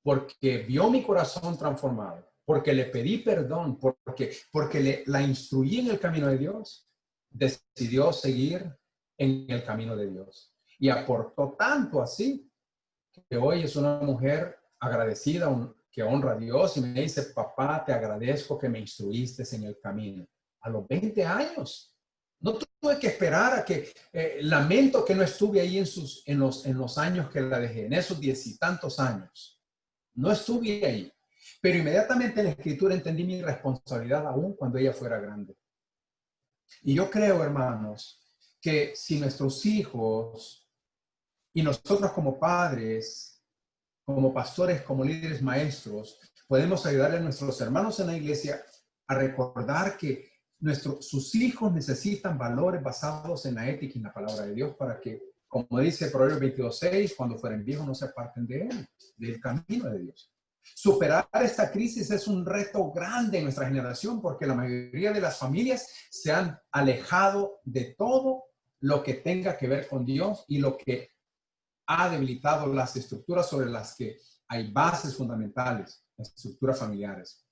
porque vio mi corazón transformado, porque le pedí perdón, porque la instruí en el camino de Dios, decidió seguir en el camino de Dios. Y aportó tanto así que hoy es una mujer agradecida, que honra a Dios y me dice, papá, te agradezco que me instruiste en el camino. A los 20 años. No tuve que esperar a que, lamento que no estuve ahí en los años que la dejé, en esos 10 y tantos años. No estuve ahí. Pero inmediatamente en la escritura entendí mi responsabilidad aún cuando ella fuera grande. Y yo creo, hermanos, que si nuestros hijos y nosotros como padres, como pastores, como líderes maestros, podemos ayudarle a nuestros hermanos en la iglesia a recordar que sus hijos necesitan valores basados en la ética y en la palabra de Dios para que, como dice Proverbios 22:6, cuando fueren viejos no se aparten de él, del camino de Dios. Superar esta crisis es un reto grande en nuestra generación porque la mayoría de las familias se han alejado de todo lo que tenga que ver con Dios y lo que ha debilitado las estructuras sobre las que hay bases fundamentales, las estructuras familiares.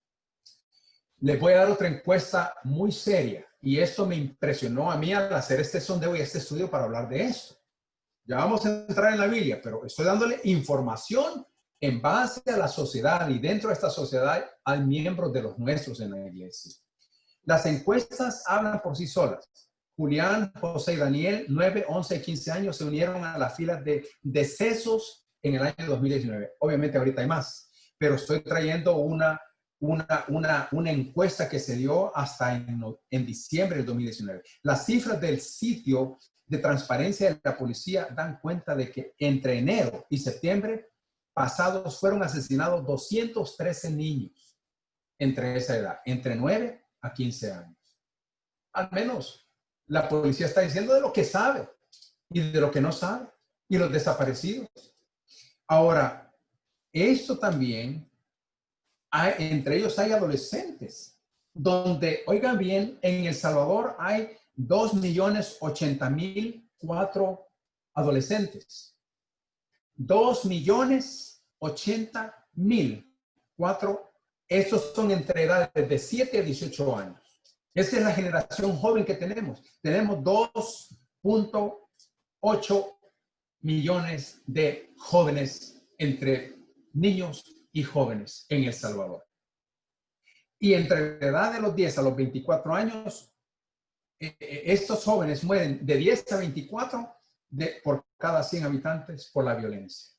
Les voy a dar otra encuesta muy seria y esto me impresionó a mí al hacer este sondeo y este estudio para hablar de esto. Ya vamos a entrar en la Biblia, pero estoy dándole información en base a la sociedad y dentro de esta sociedad hay miembros de los nuestros en la iglesia. Las encuestas hablan por sí solas. Julián, José y Daniel, 9, 11 y 15 años, se unieron a las filas de decesos en el año 2019. Obviamente ahorita hay más, pero estoy trayendo una encuesta que se dio hasta en diciembre del 2019. Las cifras del sitio de transparencia de la policía dan cuenta de que entre enero y septiembre pasados fueron asesinados 213 niños entre esa edad, entre 9 a 15 años. Al menos la policía está diciendo de lo que sabe y de lo que no sabe y los desaparecidos. Ahora, esto también, entre ellos hay adolescentes, donde, oigan bien, en El Salvador hay 2.080.004 adolescentes. 2.080.004. Estos son entre edades de 7 a 18 años. Esa es la generación joven que tenemos. Tenemos 2.8 millones de jóvenes entre niños y jóvenes en El Salvador. Y entre la edad de los 10 a los 24 años, estos jóvenes mueren de 10 a 24 por cada 100 habitantes por la violencia.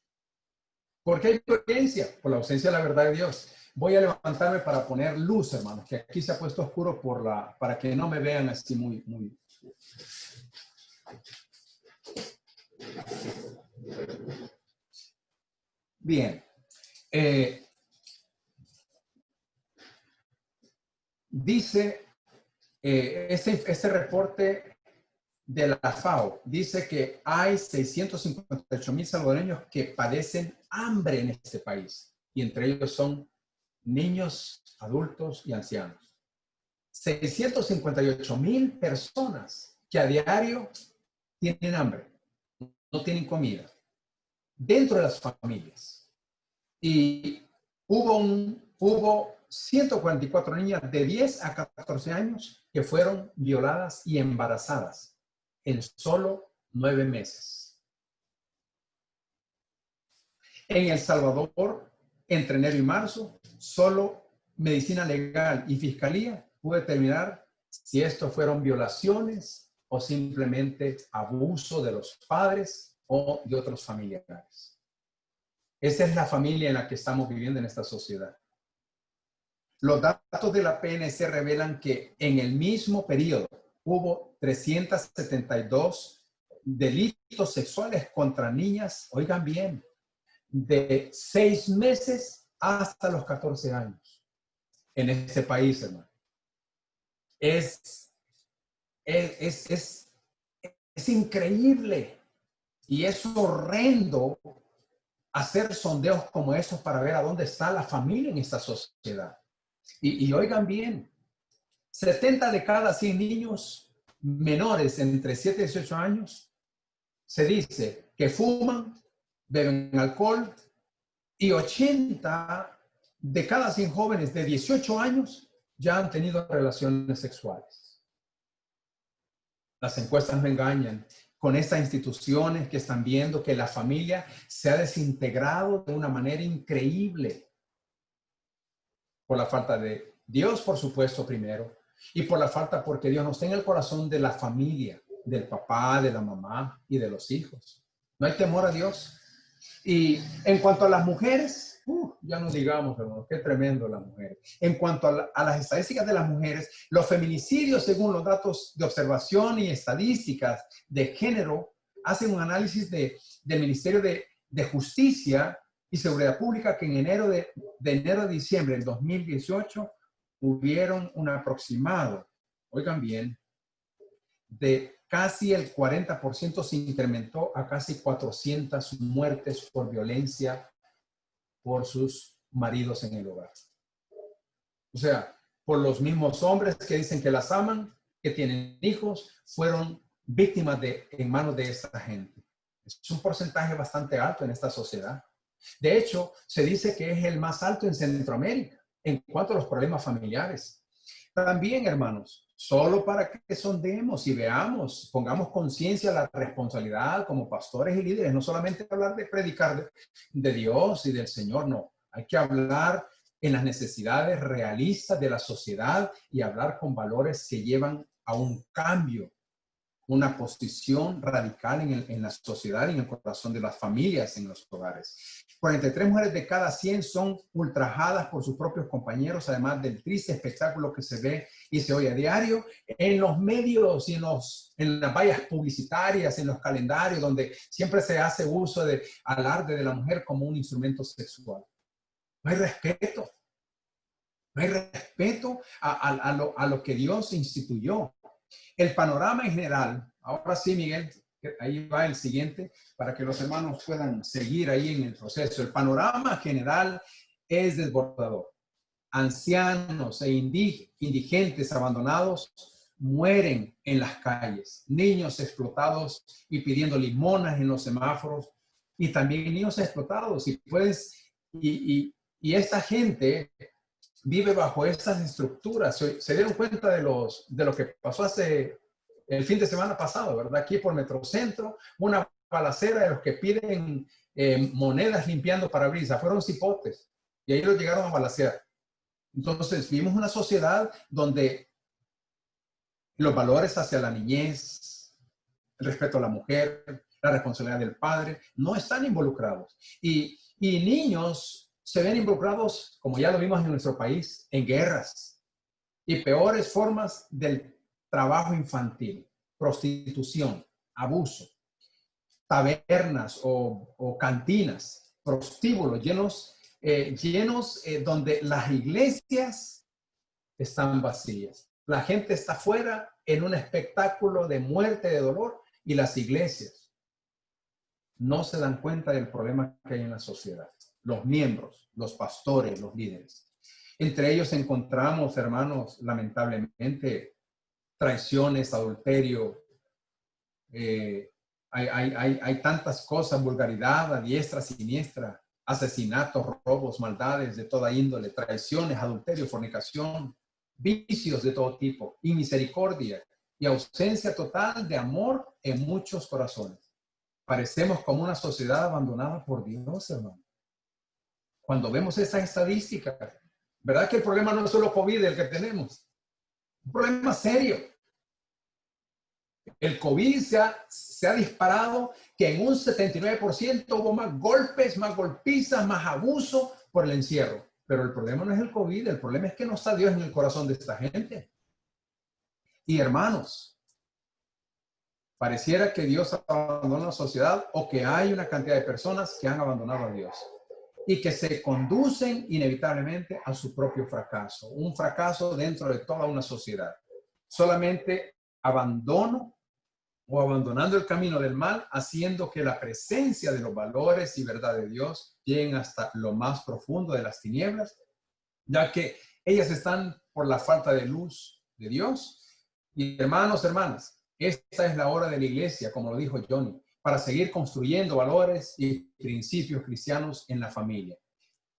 ¿Por qué hay violencia? Por la ausencia de la verdad de Dios. Voy a levantarme para poner luz, hermanos, que aquí se ha puesto oscuro para que no me vean así muy. Bien. Dice este reporte de la FAO, dice que hay 658,000 salvadoreños que padecen hambre en este país. Y entre ellos son niños, adultos y ancianos. 658,000 personas que a diario tienen hambre, no tienen comida, dentro de las familias. Y hubo 144 niñas de 10 a 14 años que fueron violadas y embarazadas en solo 9 meses. En El Salvador, entre enero y marzo, solo medicina legal y fiscalía puede determinar si esto fueron violaciones o simplemente abuso de los padres o de otros familiares. Esa es la familia en la que estamos viviendo en esta sociedad. Los datos de la PNC revelan que en el mismo periodo hubo 372 delitos sexuales contra niñas, oigan bien, de 6 meses hasta los 14 años en este país, hermano. Es increíble y es horrendo hacer sondeos como esos para ver a dónde está la familia en esta sociedad. Y oigan bien, 70 de cada 100 niños menores entre 7 y 18 años se dice que fuman, beben alcohol, y 80 de cada 100 jóvenes de 18 años ya han tenido relaciones sexuales. Las encuestas me engañan con estas instituciones que están viendo que la familia se ha desintegrado de una manera increíble por la falta de Dios, por supuesto, primero, y por la falta porque Dios no está en el corazón de la familia, del papá, de la mamá y de los hijos. No hay temor a Dios. Y en cuanto a las mujeres, ya no digamos, hermano, qué tremendo las mujeres. En cuanto a las estadísticas de las mujeres, los feminicidios, según los datos de observación y estadísticas de género, hacen un análisis del Ministerio de Justicia y Seguridad Pública que en enero de enero a diciembre del 2018 hubieron un aproximado, oigan bien, de casi el 40% se incrementó a casi 400 muertes por violencia por sus maridos en el hogar. O sea, por los mismos hombres que dicen que las aman, que tienen hijos, fueron víctimas en manos de esta gente. Es un porcentaje bastante alto en esta sociedad. De hecho, se dice que es el más alto en Centroamérica en cuanto a los problemas familiares. También, hermanos, solo para que sondemos y veamos, pongamos conciencia de la responsabilidad como pastores y líderes, no solamente hablar de predicar de Dios y del Señor, no. Hay que hablar en las necesidades realistas de la sociedad y hablar con valores que llevan a un cambio, una posición radical en la sociedad y en el corazón de las familias en los hogares. 43 mujeres de cada 100 son ultrajadas por sus propios compañeros, además del triste espectáculo que se ve y se oye a diario en los medios y en las vallas publicitarias, en los calendarios, donde siempre se hace uso de alarde de la mujer como un instrumento sexual. No hay respeto. No hay respeto a lo que Dios instituyó. El panorama en general, ahora sí, Miguel, ahí va el siguiente, para que los hermanos puedan seguir ahí en el proceso. El panorama general es desbordador. Ancianos e indigentes abandonados mueren en las calles. Niños explotados y pidiendo limonas en los semáforos. Y también niños explotados. Y esta gente vive bajo estas estructuras. Se dieron cuenta de lo que pasó el fin de semana pasado, ¿verdad? Aquí por Metrocentro, una balacera de los que piden monedas limpiando parabrisas. Fueron cipotes y ahí los llegaron a balacear. Entonces, vimos una sociedad donde los valores hacia la niñez, el respeto a la mujer, la responsabilidad del padre, no están involucrados. Y niños se ven involucrados, como ya lo vimos en nuestro país, en guerras y peores formas del trabajo infantil, prostitución, abuso, tabernas o cantinas, prostíbulos llenos donde las iglesias están vacías. La gente está fuera en un espectáculo de muerte, de dolor, y las iglesias no se dan cuenta del problema que hay en la sociedad. Los miembros, los pastores, los líderes. Entre ellos encontramos, hermanos, lamentablemente, traiciones, adulterio. Hay tantas cosas, vulgaridad, a diestra, siniestra, asesinatos, robos, maldades de toda índole, traiciones, adulterio, fornicación, vicios de todo tipo, inmisericordia y ausencia total de amor en muchos corazones. Parecemos como una sociedad abandonada por Dios, hermano. Cuando vemos esas estadísticas, ¿verdad que el problema no es solo COVID el que tenemos? Un problema serio. El COVID se ha disparado, que en un 79% hubo más golpes, más golpizas, más abuso por el encierro. Pero el problema no es el COVID, el problema es que no está Dios en el corazón de esta gente. Y hermanos, pareciera que Dios abandonó la sociedad o que hay una cantidad de personas que han abandonado a Dios y que se conducen inevitablemente a su propio fracaso, un fracaso dentro de toda una sociedad. Solamente abandono o abandonando el camino del mal, haciendo que la presencia de los valores y verdad de Dios lleguen hasta lo más profundo de las tinieblas, ya que ellas están por la falta de luz de Dios. Y hermanos, hermanas, esta es la hora de la iglesia, como lo dijo Johnny, para seguir construyendo valores y principios cristianos en la familia.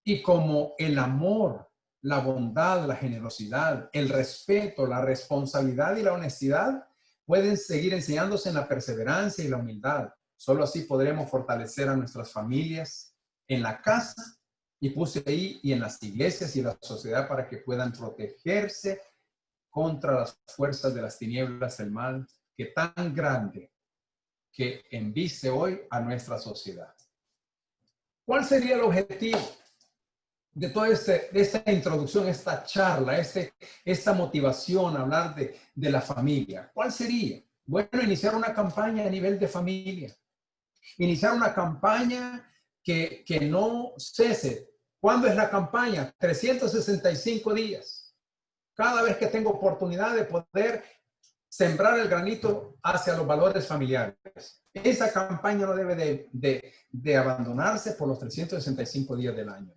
Y como el amor, la bondad, la generosidad, el respeto, la responsabilidad y la honestidad pueden seguir enseñándose en la perseverancia y la humildad. Solo así podremos fortalecer a nuestras familias en la casa, y puse ahí, y en las iglesias y en la sociedad, para que puedan protegerse contra las fuerzas de las tinieblas del mal, que tan grande que embiste hoy a nuestra sociedad. ¿Cuál sería el objetivo de toda esta introducción, esta charla, esta motivación a hablar de la familia? ¿Cuál sería? Bueno, iniciar una campaña a nivel de familia. Iniciar una campaña que no cese. ¿Cuándo es la campaña? 365 días. Cada vez que tengo oportunidad de poder sembrar el granito hacia los valores familiares. Esa campaña no debe de abandonarse por los 365 días del año.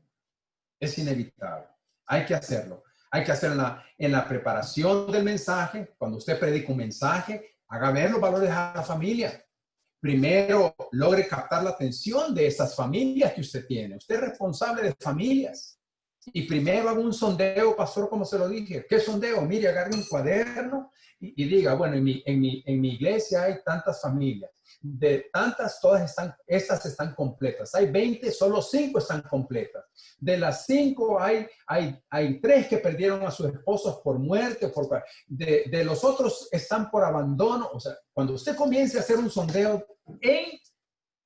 Es inevitable. Hay que hacerlo. Hay que hacerlo en la preparación del mensaje. Cuando usted predica un mensaje, Haga ver los valores a la familia. Primero, logre captar la atención de esas familias que usted tiene. Usted es responsable de familias. Y primero haga un sondeo, pastor, como se lo dije. ¿Qué sondeo? Mire, agarre un cuaderno y diga, bueno, en mi iglesia hay tantas familias. De tantas, estas están completas. Hay 20, solo 5 están completas. De las 5 hay 3 que perdieron a sus esposos por muerte. De los otros están por abandono. O sea, cuando usted comience a hacer un sondeo en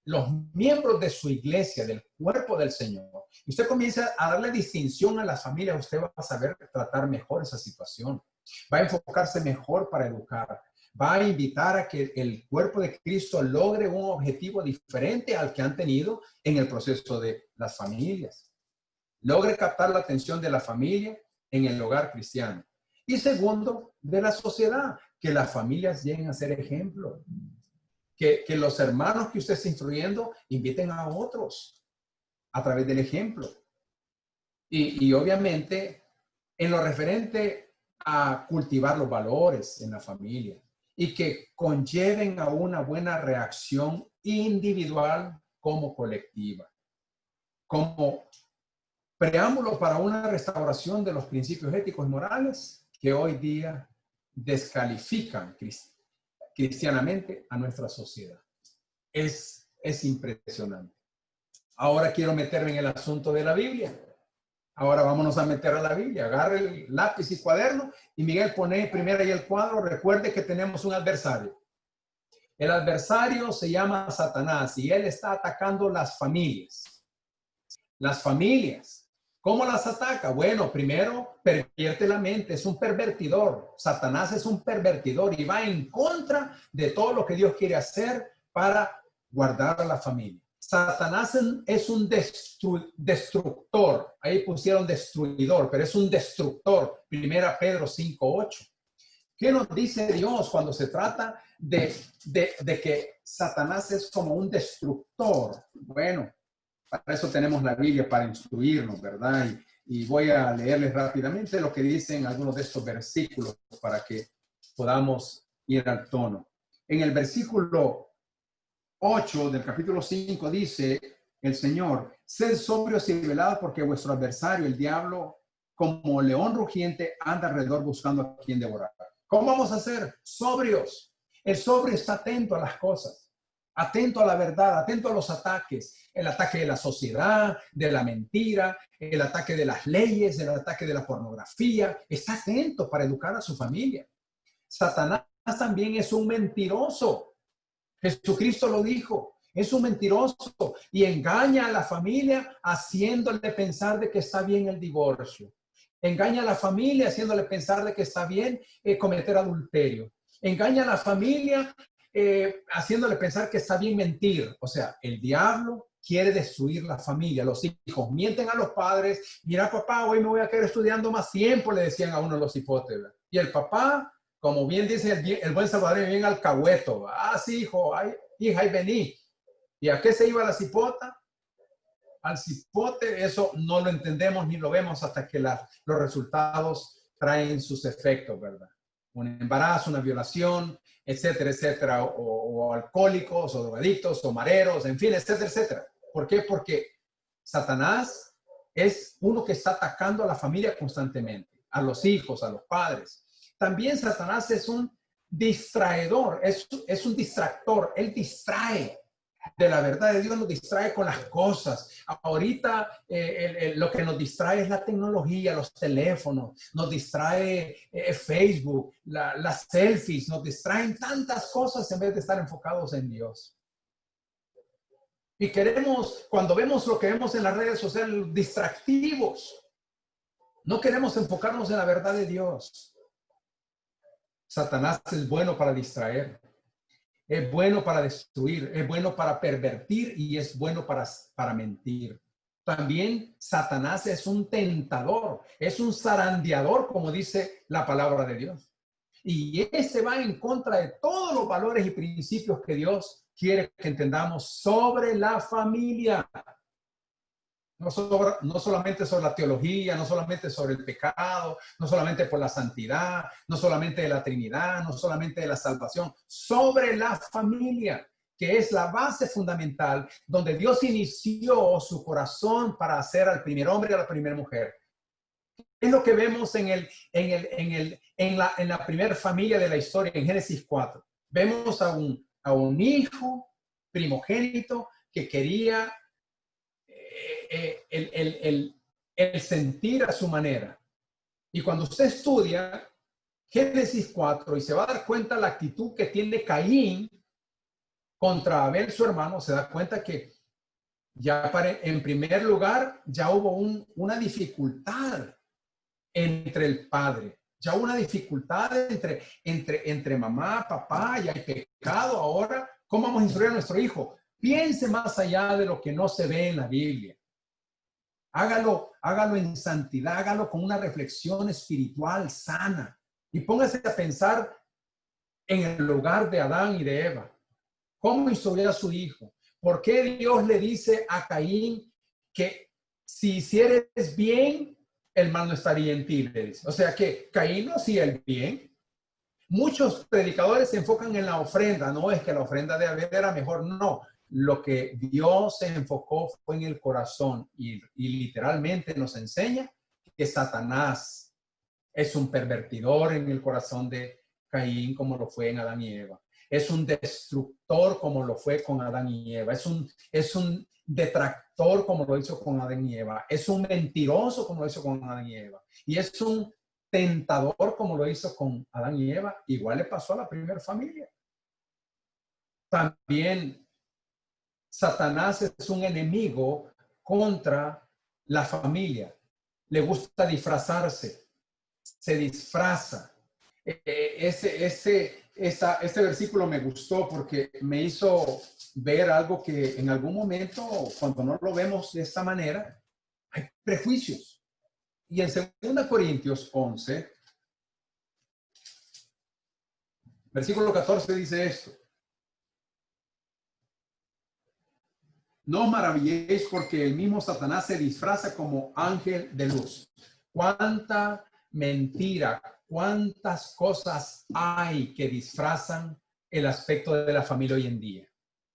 los miembros de su iglesia, del cuerpo del Señor, y usted comienza a darle distinción a las familias, usted va a saber tratar mejor esa situación. Va a enfocarse mejor para educar. Va a invitar a que el cuerpo de Cristo logre un objetivo diferente al que han tenido en el proceso de las familias. Logre captar la atención de la familia en el hogar cristiano. Y segundo, de la sociedad, que las familias lleguen a ser ejemplo. Que los hermanos que usted está instruyendo inviten a otros a través del ejemplo. Y obviamente, en lo referente a cultivar los valores en la familia y que conlleven a una buena reacción individual como colectiva, como preámbulo para una restauración de los principios éticos y morales que hoy día descalifican cristianamente a nuestra sociedad. Es impresionante. Ahora quiero meterme en el asunto de la Biblia. Ahora vámonos a meter a la Biblia. Agarre el lápiz y cuaderno y Miguel pone primero ahí el cuadro. Recuerde que tenemos un adversario. El adversario se llama Satanás y él está atacando las familias. Las familias. ¿Cómo las ataca? Bueno, primero pervierte la mente, es un pervertidor. Satanás es un pervertidor y va en contra de todo lo que Dios quiere hacer para guardar a la familia. Satanás es un destructor. Ahí pusieron destruidor, pero es un destructor. Primera Pedro 5:8. ¿Qué nos dice Dios cuando se trata de que Satanás es como un destructor? Bueno, para eso tenemos la Biblia, para instruirnos, ¿verdad? Y voy a leerles rápidamente lo que dicen algunos de estos versículos para que podamos ir al tono. En el versículo 8 del capítulo 5 dice el Señor: sed sobrios y velados porque vuestro adversario, el diablo, como león rugiente, anda alrededor buscando a quien devorar. ¿Cómo vamos a ser? Sobrios. El sobrio está atento a las cosas, atento a la verdad, atento a los ataques. El ataque de la sociedad, de la mentira, el ataque de las leyes, el ataque de la pornografía. Está atento para educar a su familia. Satanás también es un mentiroso. Jesucristo lo dijo. Es un mentiroso y engaña a la familia haciéndole pensar de que está bien el divorcio. Engaña a la familia haciéndole pensar de que está bien cometer adulterio. Engaña a la familia haciéndole pensar que está bien mentir. O sea, el diablo quiere destruir la familia. Los hijos mienten a los padres. Mira, papá, hoy me voy a quedar estudiando más tiempo, le decían a uno los hipotes. Y el papá, como bien dice el buen salvadoreño, bien alcahueto. Ah, sí, hijo, ay, hija, ahí vení. ¿Y a qué se iba la cipota? Al cipote. Eso no lo entendemos ni lo vemos hasta que los resultados traen sus efectos, ¿verdad? Un embarazo, una violación, etcétera, etcétera, o alcohólicos, o drogadictos, o mareros, en fin, etcétera, etcétera. ¿Por qué? Porque Satanás es uno que está atacando a la familia constantemente, a los hijos, a los padres. También Satanás es un distraedor, es un distractor, él distrae de la verdad de Dios, nos distrae con las cosas. Ahorita lo que nos distrae es la tecnología, los teléfonos, nos distrae Facebook, las selfies, nos distraen tantas cosas en vez de estar enfocados en Dios. Y queremos, cuando vemos lo que vemos en las redes sociales, distractivos, no queremos enfocarnos en la verdad de Dios. Satanás es bueno para distraer. Es bueno para destruir, es bueno para pervertir y es bueno para mentir. También Satanás es un tentador, es un zarandeador, como dice la palabra de Dios. Y este va en contra de todos los valores y principios que Dios quiere que entendamos sobre la familia. No solamente sobre la teología, no solamente sobre el pecado, no solamente por la santidad, no solamente de la Trinidad, no solamente de la salvación, sobre la familia, que es la base fundamental donde Dios inició su corazón para hacer al primer hombre y a la primera mujer. Es lo que vemos en la primera familia de la historia, en Génesis 4. Vemos a un hijo primogénito que quería el sentir a su manera. Y cuando usted estudia Génesis 4 y se va a dar cuenta la actitud que tiene Caín contra Abel, su hermano, se da cuenta que ya en primer lugar ya hubo una dificultad entre el padre. Ya hubo una dificultad entre mamá, papá, ya hay pecado. Ahora, ¿cómo vamos a instruir a nuestro hijo? Piense más allá de lo que no se ve en la Biblia. Hágalo en santidad, hágalo con una reflexión espiritual sana y póngase a pensar en el lugar de Adán y de Eva. ¿Cómo instruyó a su hijo? ¿Por qué Dios le dice a Caín que si hicieres bien, el mal no estaría en ti? Le dice. O sea que Caín no hacía el bien. Muchos predicadores se enfocan en la ofrenda. No es que la ofrenda de Abel era mejor, no. Lo que Dios se enfocó fue en el corazón y literalmente nos enseña que Satanás es un pervertidor en el corazón de Caín como lo fue en Adán y Eva. Es un destructor como lo fue con Adán y Eva. Es un detractor como lo hizo con Adán y Eva. Es un mentiroso como lo hizo con Adán y Eva. Y es un tentador como lo hizo con Adán y Eva. Igual le pasó a la primera familia. También Satanás es un enemigo contra la familia. Le gusta disfrazarse. Se disfraza. Este versículo me gustó porque me hizo ver algo que en algún momento, cuando no lo vemos de esta manera, hay prejuicios. Y en 2 Corintios 11, versículo 14 dice esto: no os maravilléis porque el mismo Satanás se disfraza como ángel de luz. Cuánta mentira, cuántas cosas hay que disfrazan el aspecto de la familia hoy en día.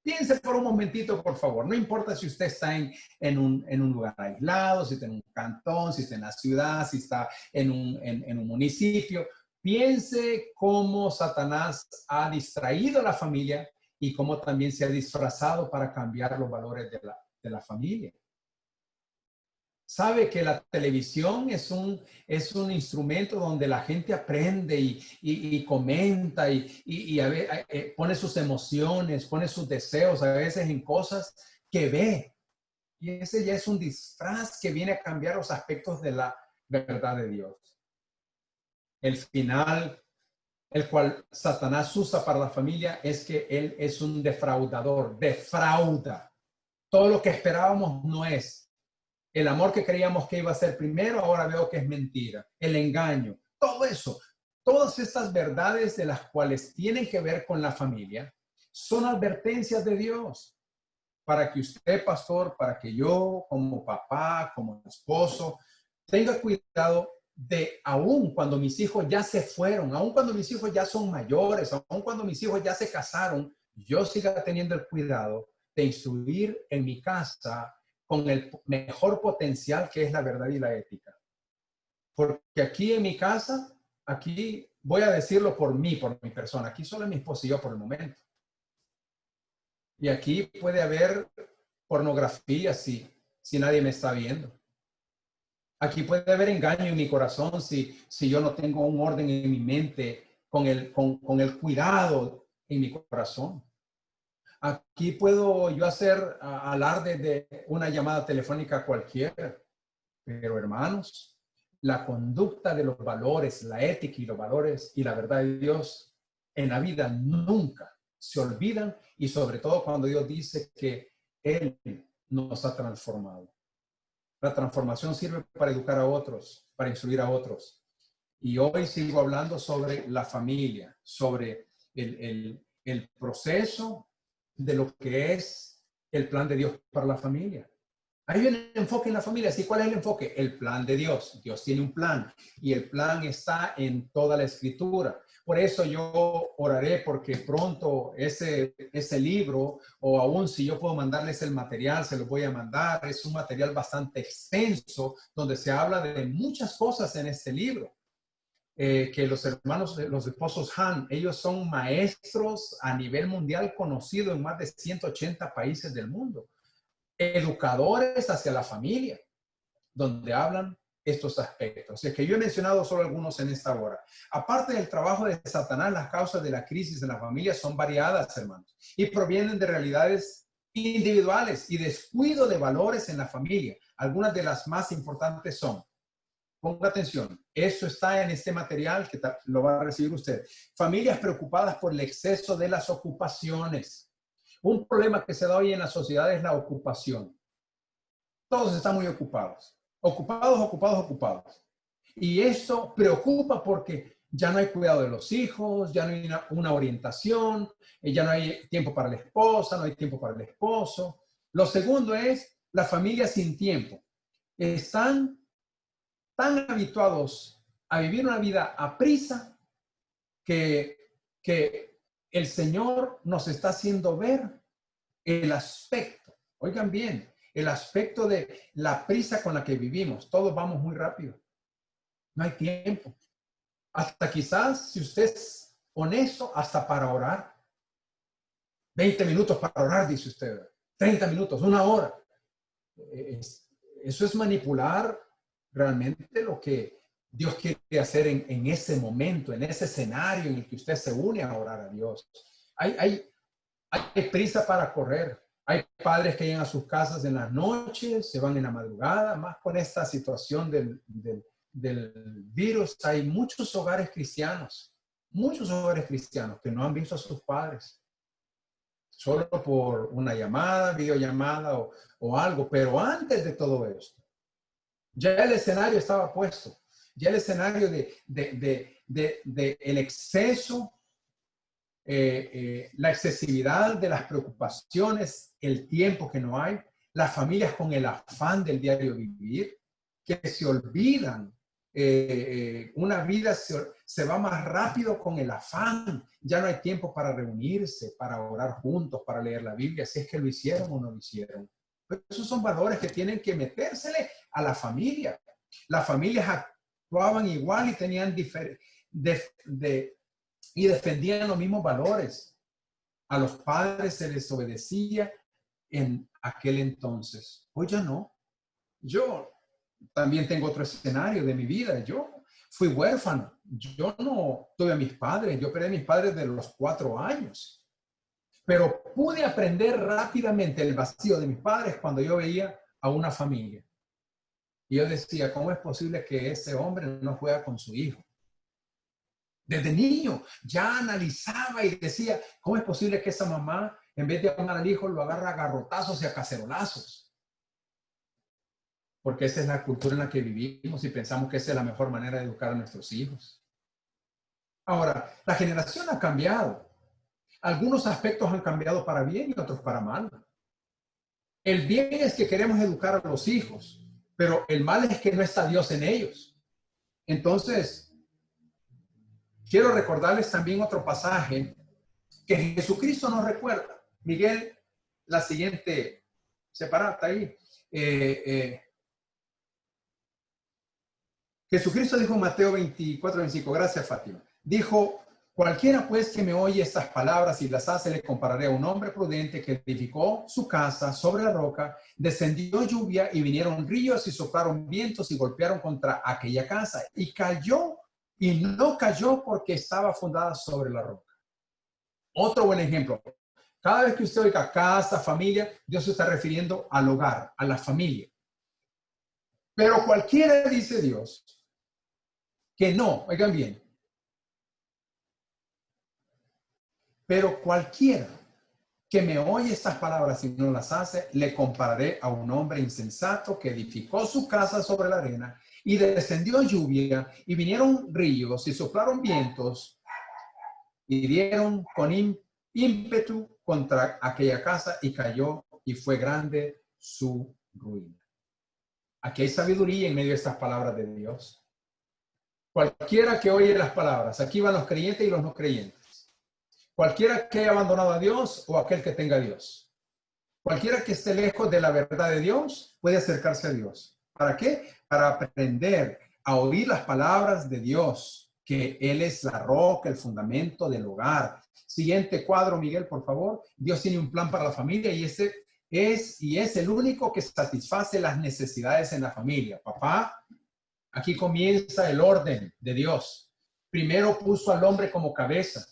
Piense por un momentito, por favor. No importa si usted está en un lugar aislado, si está en un cantón, si está en la ciudad, si está en un municipio. Piense cómo Satanás ha distraído a la familia y cómo también se ha disfrazado para cambiar los valores de la familia. Sabe que la televisión es un instrumento donde la gente aprende y comenta y pone sus emociones, pone sus deseos a veces en cosas que ve. Y ese ya es un disfraz que viene a cambiar los aspectos de la verdad de Dios. El final, el cual Satanás usa para la familia, es que él es un defraudador, defrauda. Todo lo que esperábamos no es. El amor que creíamos que iba a ser primero, ahora veo que es mentira. El engaño, todo eso, todas estas verdades de las cuales tienen que ver con la familia, son advertencias de Dios para que usted, pastor, para que yo, como papá, como esposo, tenga cuidado de aún cuando mis hijos ya se fueron, aún cuando mis hijos ya son mayores, aún cuando mis hijos ya se casaron, yo siga teniendo el cuidado de instruir en mi casa con el mejor potencial que es la verdad y la ética. Porque aquí en mi casa, aquí voy a decirlo por mí, por mi persona, aquí solo es mi esposo y yo por el momento. Y aquí puede haber pornografía si nadie me está viendo. Aquí puede haber engaño en mi corazón si yo no tengo un orden en mi mente con el cuidado en mi corazón. Aquí puedo yo hacer alarde de una llamada telefónica cualquiera, pero hermanos, la conducta de los valores, la ética y los valores y la verdad de Dios en la vida nunca se olvidan, y sobre todo cuando Dios dice que Él nos ha transformado. La transformación sirve para educar a otros, para instruir a otros. Y hoy sigo hablando sobre la familia, sobre el proceso de lo que es el plan de Dios para la familia. Hay un enfoque en la familia. ¿Sí? ¿Cuál es el enfoque? El plan de Dios. Dios tiene un plan y el plan está en toda la escritura. Por eso yo oraré porque pronto ese libro, o aún si yo puedo mandarles el material, se lo voy a mandar. Es un material bastante extenso donde se habla de muchas cosas en este libro. Que los hermanos, los esposos Han, ellos son maestros a nivel mundial conocidos en más de 180 países del mundo. Educadores hacia la familia, donde hablan estos aspectos. Es que yo he mencionado solo algunos en esta hora. Aparte del trabajo de Satanás, las causas de la crisis en la familia son variadas, hermanos, y provienen de realidades individuales y descuido de valores en la familia. Algunas de las más importantes son, ponga atención, eso está en este material que lo va a recibir usted. Familias preocupadas por el exceso de las ocupaciones. Un problema que se da hoy en la sociedad es la ocupación. Todos están muy ocupados. Ocupados, ocupados, ocupados. Y esto preocupa porque ya no hay cuidado de los hijos, ya no hay una orientación, ya no hay tiempo para la esposa, no hay tiempo para el esposo. Lo segundo es la familia sin tiempo. Están tan habituados a vivir una vida a prisa que el Señor nos está haciendo ver el aspecto, oigan bien, el aspecto de la prisa con la que vivimos. Todos vamos muy rápido. No hay tiempo. Hasta quizás, si usted es honesto, hasta para orar. 20 minutos para orar, dice usted. 30 minutos, una hora. Eso es manipular realmente lo que Dios quiere hacer en ese momento, en ese escenario en el que usted se une a orar a Dios. Hay prisa para correr. Hay padres que llegan a sus casas en las noches, se van en la madrugada, más con esta situación del virus. Hay muchos hogares cristianos que no han visto a sus padres, solo por una llamada, videollamada o algo. Pero antes de todo esto, ya el escenario estaba puesto. Ya el escenario de el exceso, la excesividad de las preocupaciones, el tiempo que no hay, las familias con el afán del diario vivir, que se olvidan. Una vida se va más rápido con el afán. Ya no hay tiempo para reunirse, para orar juntos, para leer la Biblia, si es que lo hicieron o no lo hicieron. Pero esos son valores que tienen que metérsele a la familia. Las familias actuaban igual y tenían y defendían los mismos valores. A los padres se les obedecía en aquel entonces. Hoy ya no. Yo también tengo otro escenario de mi vida. Yo fui huérfano. Yo no tuve a mis padres. Yo perdí a mis padres de los 4 años. Pero pude aprender rápidamente el vacío de mis padres cuando yo veía a una familia. Y yo decía, ¿cómo es posible que ese hombre no juega con su hijo? Desde niño ya analizaba y decía, ¿cómo es posible que esa mamá, en vez de amar al hijo, lo agarra a garrotazos y a cacerolazos? Porque esa es la cultura en la que vivimos y pensamos que esa es la mejor manera de educar a nuestros hijos. Ahora, la generación ha cambiado. Algunos aspectos han cambiado para bien y otros para mal. El bien es que queremos educar a los hijos, pero el mal es que no está Dios en ellos. Entonces, quiero recordarles también otro pasaje que Jesucristo nos recuerda. Miguel, la siguiente separata ahí. Jesucristo dijo en Mateo 24:25, gracias Fátima, dijo, cualquiera pues que me oye estas palabras y las hace, le compararé a un hombre prudente que edificó su casa sobre la roca, descendió lluvia y vinieron ríos y soplaron vientos y golpearon contra aquella casa y cayó y no cayó porque estaba fundada sobre la roca. Otro buen ejemplo. Cada vez que usted oiga casa, familia, Dios se está refiriendo al hogar, a la familia. Pero cualquiera, dice Dios, que no, oigan bien, pero cualquiera que me oye estas palabras y no las hace, le compararé a un hombre insensato que edificó su casa sobre la arena y descendió lluvia y vinieron ríos y soplaron vientos y dieron con ímpetu contra aquella casa y cayó y fue grande su ruina. Aquí hay sabiduría en medio de estas palabras de Dios. Cualquiera que oye las palabras, aquí van los creyentes y los no creyentes. Cualquiera que haya abandonado a Dios o aquel que tenga a Dios. Cualquiera que esté lejos de la verdad de Dios puede acercarse a Dios. ¿Para qué? Para aprender a oír las palabras de Dios, que Él es la roca, el fundamento del hogar. Siguiente cuadro, Miguel, por favor. Dios tiene un plan para la familia y ese es el único que satisface las necesidades en la familia. Papá, aquí comienza el orden de Dios. Primero puso al hombre como cabeza.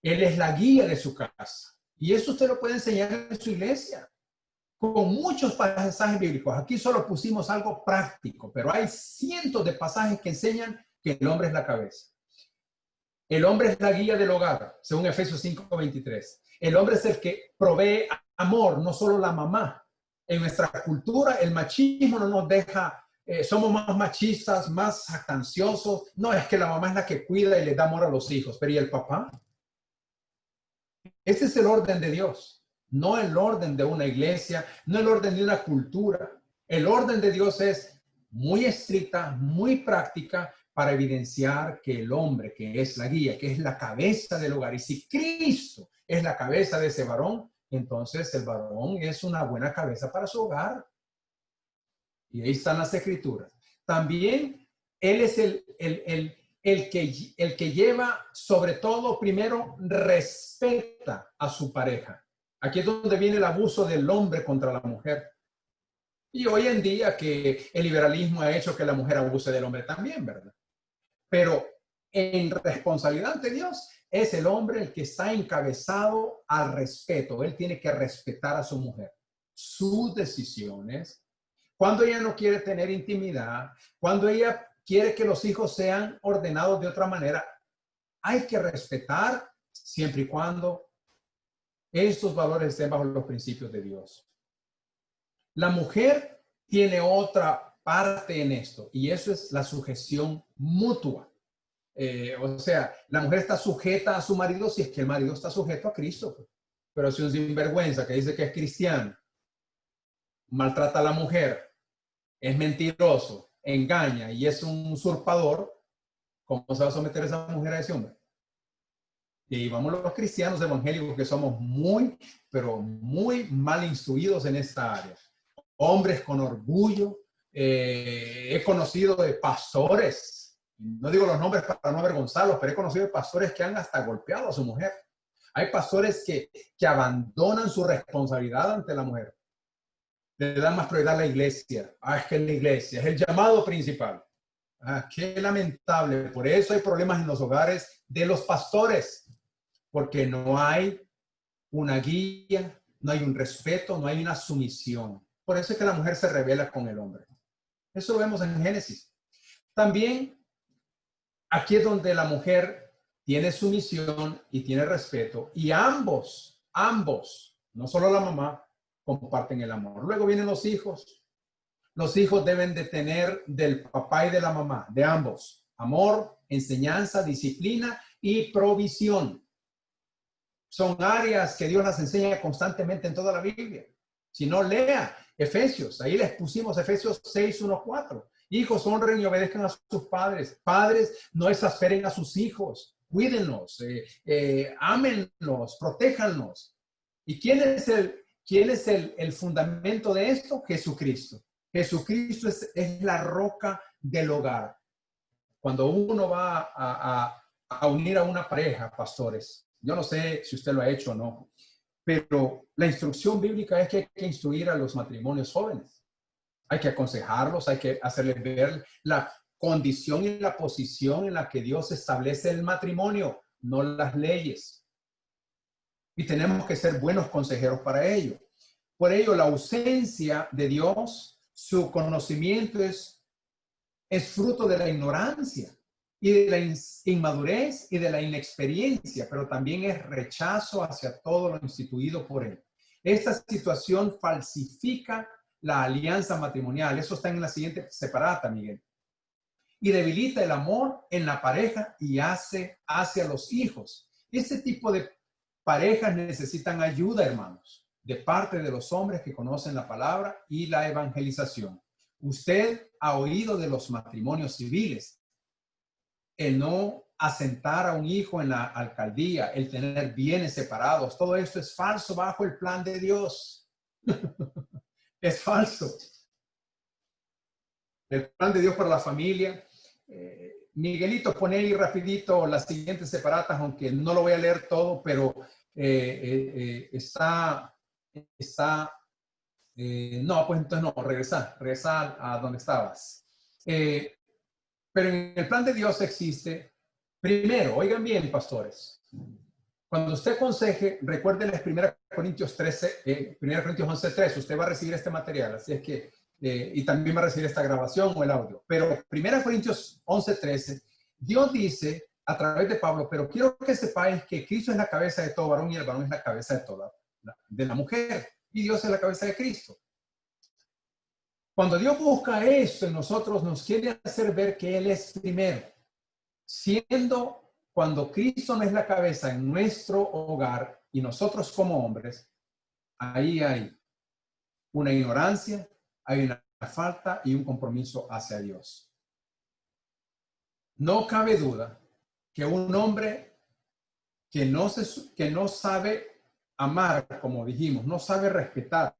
Él es la guía de su casa. Y eso usted lo puede enseñar en su iglesia, con muchos pasajes bíblicos. Aquí solo pusimos algo práctico, pero hay cientos de pasajes que enseñan que el hombre es la cabeza. El hombre es la guía del hogar, según Efesios 5:23. El hombre es el que provee amor, no solo la mamá. En nuestra cultura, el machismo no nos deja, somos más machistas, más jactanciosos. No, es que la mamá es la que cuida y le da amor a los hijos. Pero ¿y el papá? Este es el orden de Dios, no el orden de una iglesia, no el orden de una cultura. El orden de Dios es muy estricta, muy práctica para evidenciar que el hombre, que es la guía, que es la cabeza del hogar, y si Cristo es la cabeza de ese varón, entonces el varón es una buena cabeza para su hogar. Y ahí están las escrituras. También él es el que lleva, sobre todo, primero, respeta a su pareja. Aquí es donde viene el abuso del hombre contra la mujer. Y hoy en día que el liberalismo ha hecho que la mujer abuse del hombre también, ¿verdad? Pero en responsabilidad ante Dios es el hombre el que está encabezado al respeto. Él tiene que respetar a su mujer, sus decisiones. Cuando ella no quiere tener intimidad, cuando ella quiere que los hijos sean ordenados de otra manera, hay que respetar siempre y cuando estos valores estén bajo los principios de Dios. La mujer tiene otra parte en esto y eso es la sujeción mutua. O sea, la mujer está sujeta a su marido si es que el marido está sujeto a Cristo. Pero si un sinvergüenza que dice que es cristiano, maltrata a la mujer, es mentiroso, engaña y es un usurpador, ¿cómo se va a someter esa mujer a ese hombre? Y vamos los cristianos evangélicos que somos muy, pero muy mal instruidos en esta área. Hombres con orgullo. He conocido de pastores, no digo los nombres para no avergonzarlos, pero he conocido de pastores que han hasta golpeado a su mujer. Hay pastores que abandonan su responsabilidad ante la mujer. Le dan más prioridad a la iglesia. Es que la iglesia es el llamado principal. Qué lamentable. Por eso hay problemas en los hogares de los pastores, porque no hay una guía, no hay un respeto, no hay una sumisión. Por eso es que la mujer se rebela con el hombre. Eso lo vemos en Génesis. También aquí es donde la mujer tiene sumisión y tiene respeto, y ambos, no solo la mamá, comparten el amor. Luego vienen los hijos. Los hijos deben de tener del papá y de la mamá, de ambos, amor, enseñanza, disciplina y provisión. Son áreas que Dios las enseña constantemente en toda la Biblia. Si no, lea Efesios. Ahí les pusimos Efesios 6:1-4. Hijos, honren y obedezcan a sus padres. Padres, no exasperen a sus hijos. Cuídenlos, ámenlos, protéjanlos. ¿Y quién es el fundamento de esto? Jesucristo. Jesucristo es la roca del hogar. Cuando uno va a unir a una pareja, pastores, yo no sé si usted lo ha hecho o no, pero la instrucción bíblica es que hay que instruir a los matrimonios jóvenes. Hay que aconsejarlos, hay que hacerles ver la condición y la posición en la que Dios establece el matrimonio, no las leyes. Y tenemos que ser buenos consejeros para ello. Por ello, la ausencia de Dios, su conocimiento es fruto de la ignorancia y de la inmadurez y de la inexperiencia, pero también es rechazo hacia todo lo instituido por él. Esta situación falsifica la alianza matrimonial. Eso está en la siguiente separata, Miguel. Y debilita el amor en la pareja y hace hacia los hijos. Este tipo de parejas necesitan ayuda, hermanos. de parte de los hombres que conocen la palabra y la evangelización. Usted ha oído de los matrimonios civiles, el no asentar a un hijo en la alcaldía, el tener bienes separados. Todo esto es falso bajo el plan de Dios. Es falso. El plan de Dios para la familia. Miguelito, pone ahí rapidito las siguientes separatas, aunque no lo voy a leer todo, pero no, pues entonces no, regresa a donde estabas. Pero en el plan de Dios existe, primero, oigan bien, pastores, cuando usted aconseje, recuerden las 1 Corintios 11, 13, usted va a recibir este material, así es que, y también va a recibir esta grabación o el audio. Pero 1 Corintios 11, 13, Dios dice a través de Pablo, pero quiero que sepáis que Cristo es la cabeza de todo varón y el varón es la cabeza de toda, de la mujer, y Dios es la cabeza de Cristo. Cuando Dios busca esto en nosotros, nos quiere hacer ver que Él es primero, siendo cuando Cristo no es la cabeza en nuestro hogar y nosotros como hombres, ahí hay una ignorancia, hay una falta y un compromiso hacia Dios. No cabe duda que un hombre que no sabe amar, como dijimos, no sabe respetar,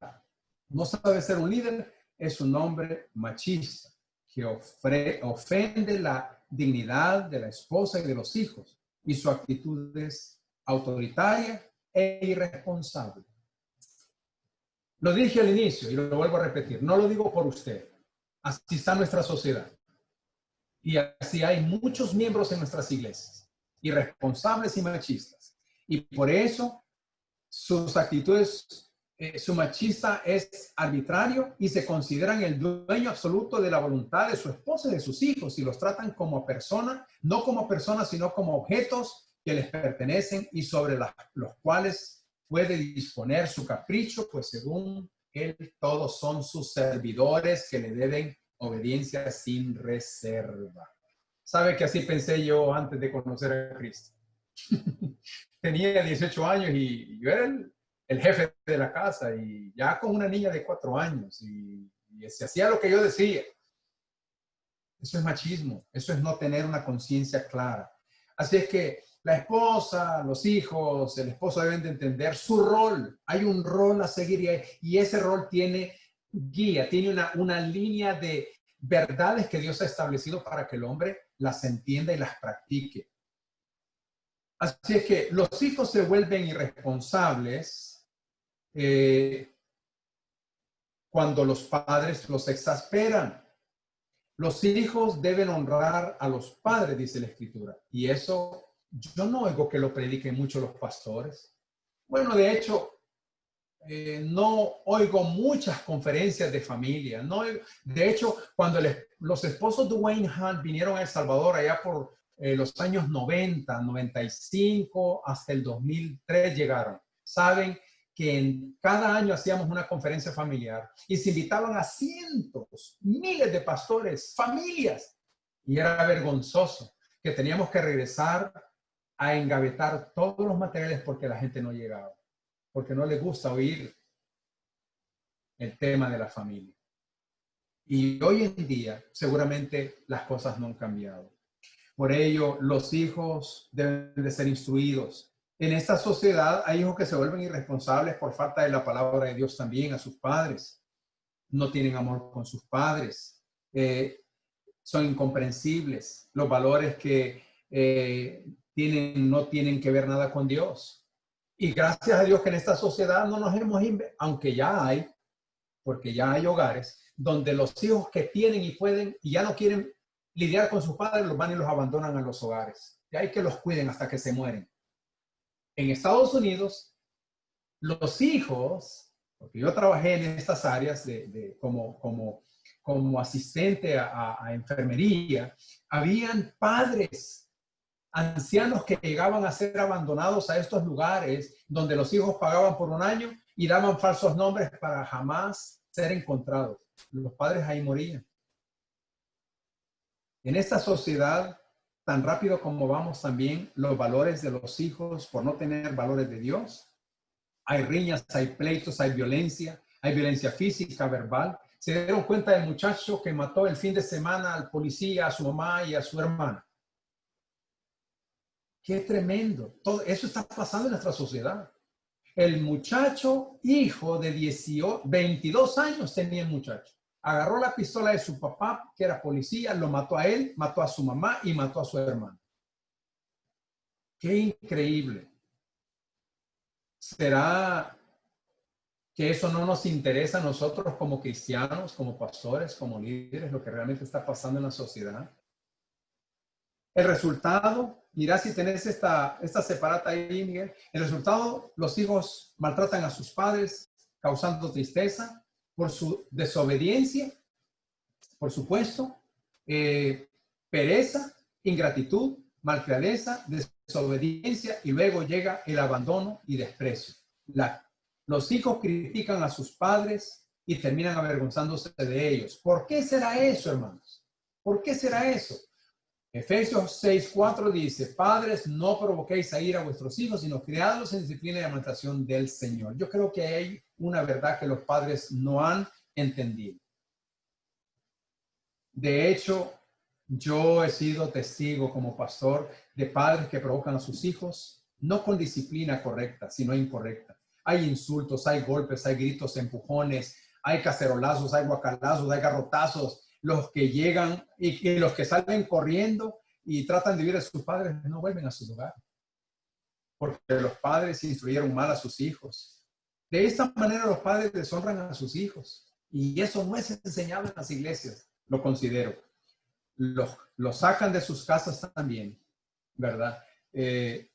no sabe ser un líder, es un hombre machista que ofende la dignidad de la esposa y de los hijos, y su actitud es autoritaria e irresponsable. Lo dije al inicio y lo vuelvo a repetir, no lo digo por usted, así está nuestra sociedad. Y así hay muchos miembros en nuestras iglesias, irresponsables y machistas. Y por eso sus actitudes, su machista es arbitrario y se consideran el dueño absoluto de la voluntad de su esposa y de sus hijos y los tratan como personas, no como personas, sino como objetos que les pertenecen y sobre los cuales puede disponer su capricho, pues según él todos son sus servidores que le deben obediencia sin reserva. ¿Sabe que así pensé yo antes de conocer a Cristo? Tenía 18 años y yo era el jefe de la casa y ya con una niña de 4 años y se hacía lo que yo decía. Eso es machismo, eso es no tener una conciencia clara. Así es que la esposa, los hijos, el esposo deben de entender su rol. Hay un rol a seguir y ese rol tiene guía, tiene una línea de verdades que Dios ha establecido para que el hombre las entienda y las practique. Así es que los hijos se vuelven irresponsables cuando los padres los exasperan. Los hijos deben honrar a los padres, dice la Escritura. Y eso yo no oigo que lo prediquen mucho los pastores. Bueno, de hecho, no oigo muchas conferencias de familia. No, de hecho, cuando los esposos de Wayne Hunt vinieron a El Salvador allá por los años 90, 95, hasta el 2003 llegaron. Saben que cada año hacíamos una conferencia familiar y se invitaban a cientos, miles de pastores, familias. Y era vergonzoso que teníamos que regresar a engavetar todos los materiales porque la gente no llegaba, porque no les gusta oír el tema de la familia. Y hoy en día seguramente las cosas no han cambiado. Por ello, los hijos deben de ser instruidos. En esta sociedad hay hijos que se vuelven irresponsables por falta de la palabra de Dios también a sus padres. No tienen amor con sus padres. Son incomprensibles. Los valores que tienen no tienen que ver nada con Dios. Y gracias a Dios que en esta sociedad no nos hemos aunque ya hay, porque ya hay hogares donde los hijos que tienen y pueden y ya no quieren lidiar con sus padres, los van y los abandonan a los hogares. Y hay que los cuiden hasta que se mueren. En Estados Unidos, los hijos, porque yo trabajé en estas áreas como asistente a enfermería, habían padres, ancianos que llegaban a ser abandonados a estos lugares donde los hijos pagaban por un año y daban falsos nombres para jamás ser encontrados. Los padres ahí morían. En esta sociedad, tan rápido como vamos también, los valores de los hijos, por no tener valores de Dios, Hay riñas, hay pleitos, hay violencia física, verbal. Se dieron cuenta del muchacho que mató el fin de semana al policía, a su mamá y a su hermana. Qué tremendo. Todo eso está pasando en nuestra sociedad. El muchacho, hijo de 22 años tenía el muchacho. Agarró la pistola de su papá, que era policía, lo mató a él, mató a su mamá y mató a su hermano. Qué increíble. ¿Será que eso no nos interesa a nosotros como cristianos, como pastores, como líderes, lo que realmente está pasando en la sociedad? El resultado, mira si tenés esta separata ahí, Miguel. El resultado, los hijos maltratan a sus padres, causando tristeza por su desobediencia, por supuesto, pereza, ingratitud, malcriadeza, desobediencia, y luego llega el abandono y desprecio. Los hijos critican a sus padres y terminan avergonzándose de ellos. ¿Por qué será eso, hermanos? ¿Por qué será eso? Efesios 6:4 dice: padres, no provoquéis a ira a vuestros hijos, sino criadlos en disciplina y amonestación del Señor. Yo creo que hay una verdad que los padres no han entendido. De hecho, yo he sido testigo como pastor de padres que provocan a sus hijos, no con disciplina correcta, sino incorrecta. Hay insultos, hay golpes, hay gritos, empujones, hay cacerolazos, hay guacalazos, hay garrotazos. Los que llegan y los que salen corriendo y tratan de vivir a sus padres no vuelven a su lugar, porque los padres instruyeron mal a sus hijos. De esta manera los padres deshonran a sus hijos, y eso no es enseñado en las iglesias, lo considero. Los sacan de sus casas también, ¿verdad? En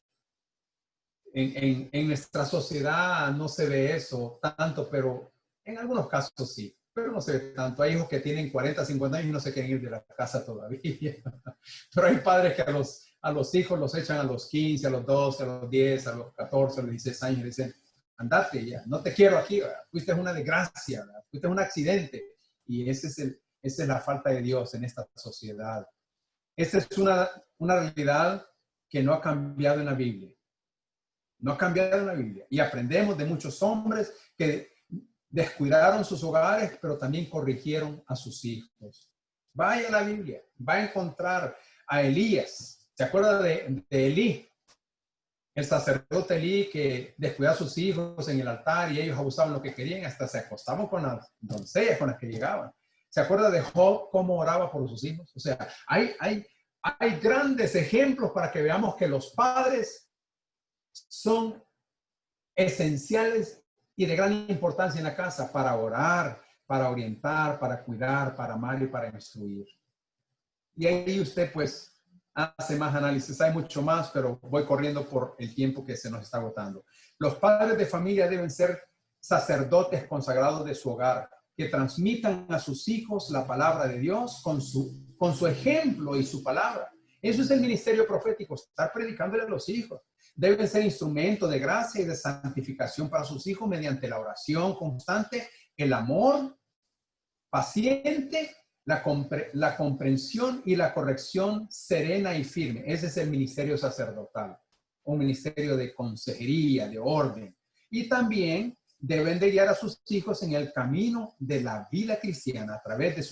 nuestra sociedad no se ve eso tanto, pero en algunos casos sí, pero no se ve tanto. Hay hijos que tienen 40, 50 años y no se quieren ir de la casa todavía. Pero hay padres que a los hijos los echan a los 15, a los 12, a los 10, a los 14, a los 16 años y dicen: andate ya, no te quiero aquí, ¿verdad? Fuiste una desgracia, ¿verdad? Fuiste un accidente. Y esa es la falta de Dios en esta sociedad. Esta es una realidad que no ha cambiado en la Biblia. No ha cambiado en la Biblia. Y aprendemos de muchos hombres que descuidaron sus hogares, pero también corrigieron a sus hijos. Vaya a la Biblia, va a encontrar a Elías. ¿Se acuerda de Elí? El sacerdote Elí, que descuidaba a sus hijos en el altar y ellos abusaban lo que querían, hasta se acostaban con las doncellas con las que llegaban. ¿Se acuerda de Job, cómo oraba por sus hijos? O sea, hay grandes ejemplos para que veamos que los padres son esenciales y de gran importancia en la casa para orar, para orientar, para cuidar, para amar y para instruir. Y ahí usted pues hace más análisis, hay mucho más, pero voy corriendo por el tiempo que se nos está agotando. Los padres de familia deben ser sacerdotes consagrados de su hogar, que transmitan a sus hijos la palabra de Dios con su ejemplo y su palabra. Eso es el ministerio profético, estar predicándole a los hijos. Deben ser instrumentos de gracia y de santificación para sus hijos mediante la oración constante, el amor paciente, la comprensión y la corrección serena y firme. Ese es el ministerio sacerdotal, un ministerio de consejería, de orden. Y también deben de guiar a sus hijos en el camino de la vida cristiana a través de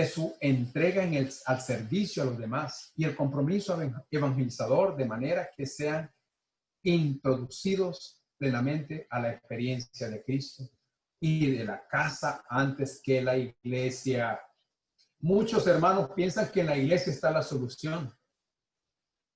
su entrega al servicio a los demás y el compromiso evangelizador, de manera que sean introducidos plenamente a la experiencia de Cristo y de la casa antes que la iglesia. Muchos hermanos piensan que en la iglesia está la solución,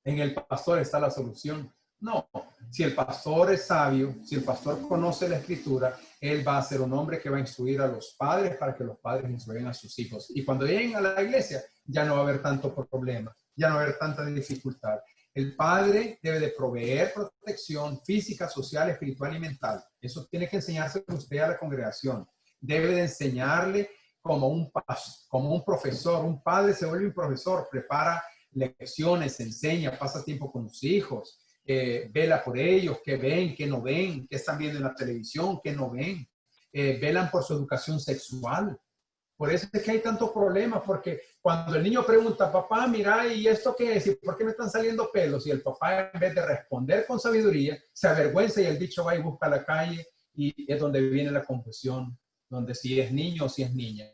en el pastor está la solución. No, si el pastor es sabio, si el pastor conoce la escritura, él va a ser un hombre que va a instruir a los padres para que los padres instruyan a sus hijos. Y cuando lleguen a la iglesia, ya no va a haber tanto problema, ya no va a haber tanta dificultad. El padre debe de proveer protección física, social, espiritual y mental. Eso tiene que enseñarse usted a la congregación. Debe de enseñarle como un profesor. Un padre se vuelve un profesor, prepara lecciones, enseña, pasa tiempo con sus hijos. Vela por ellos, qué ven, qué no ven, qué están viendo en la televisión, qué no ven. Velan por su educación sexual. Por eso es que hay tantos problemas, porque cuando el niño pregunta, papá, mira, ¿y esto qué es? ¿Y por qué me están saliendo pelos? Y el papá, en vez de responder con sabiduría, se avergüenza y el bicho va y busca la calle, y es donde viene la confusión, donde si es niño o si es niña.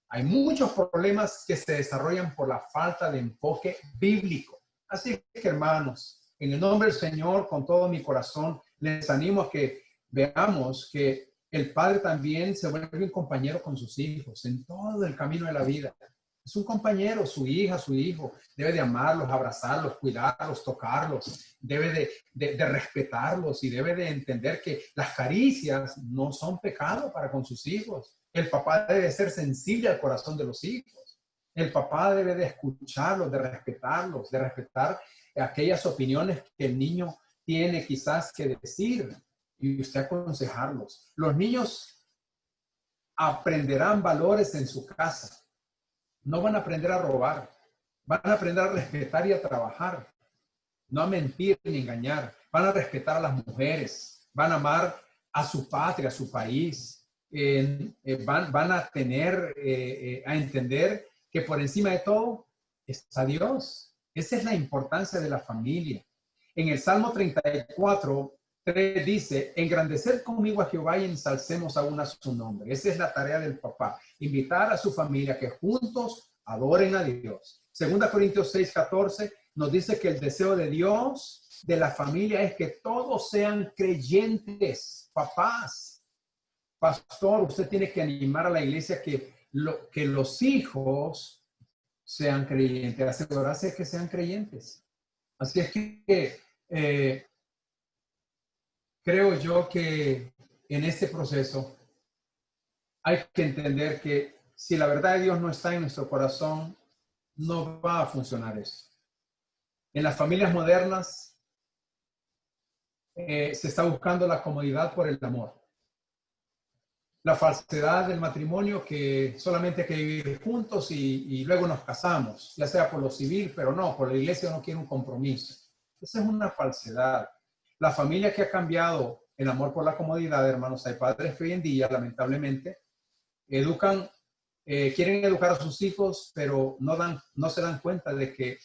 Hay muchos problemas que se desarrollan por la falta de enfoque bíblico. Así que, hermanos, en el nombre del Señor, con todo mi corazón, les animo a que veamos que el padre también se vuelve un compañero con sus hijos en todo el camino de la vida. Es un compañero, su hija, su hijo. Debe de amarlos, abrazarlos, cuidarlos, tocarlos. Debe de respetarlos y debe de entender que las caricias no son pecado para con sus hijos. El papá debe ser sensible al corazón de los hijos. El papá debe de escucharlos, de respetar aquellas opiniones que el niño tiene quizás que decir y usted aconsejarlos. Los niños aprenderán valores en su casa. No van a aprender a robar. Van a aprender a respetar y a trabajar. No a mentir ni engañar. Van a respetar a las mujeres. Van a amar a su patria, a su país. Van a tener, a entender que por encima de todo está Dios. Esa es la importancia de la familia. En el Salmo 34, 3 dice, engrandeced conmigo a Jehová y ensalcemos aún a su nombre. Esa es la tarea del papá, invitar a su familia que juntos adoren a Dios. 2 Corintios 6, 14 nos dice que el deseo de Dios, de la familia, es que todos sean creyentes. Papás, pastor, usted tiene que animar a la iglesia que los hijos sean creyentes, asegurarse de que sean creyentes. Así es que creo yo que en este proceso hay que entender que si la verdad de Dios no está en nuestro corazón, no va a funcionar eso. En las familias modernas se está buscando la comodidad por el amor. La falsedad del matrimonio, que solamente hay que vivir juntos y luego nos casamos, ya sea por lo civil, pero no, por la iglesia no quiere un compromiso. Esa es una falsedad. La familia que ha cambiado el amor por la comodidad, hermanos, hay padres que hoy en día, lamentablemente, quieren educar a sus hijos, pero no se dan cuenta de que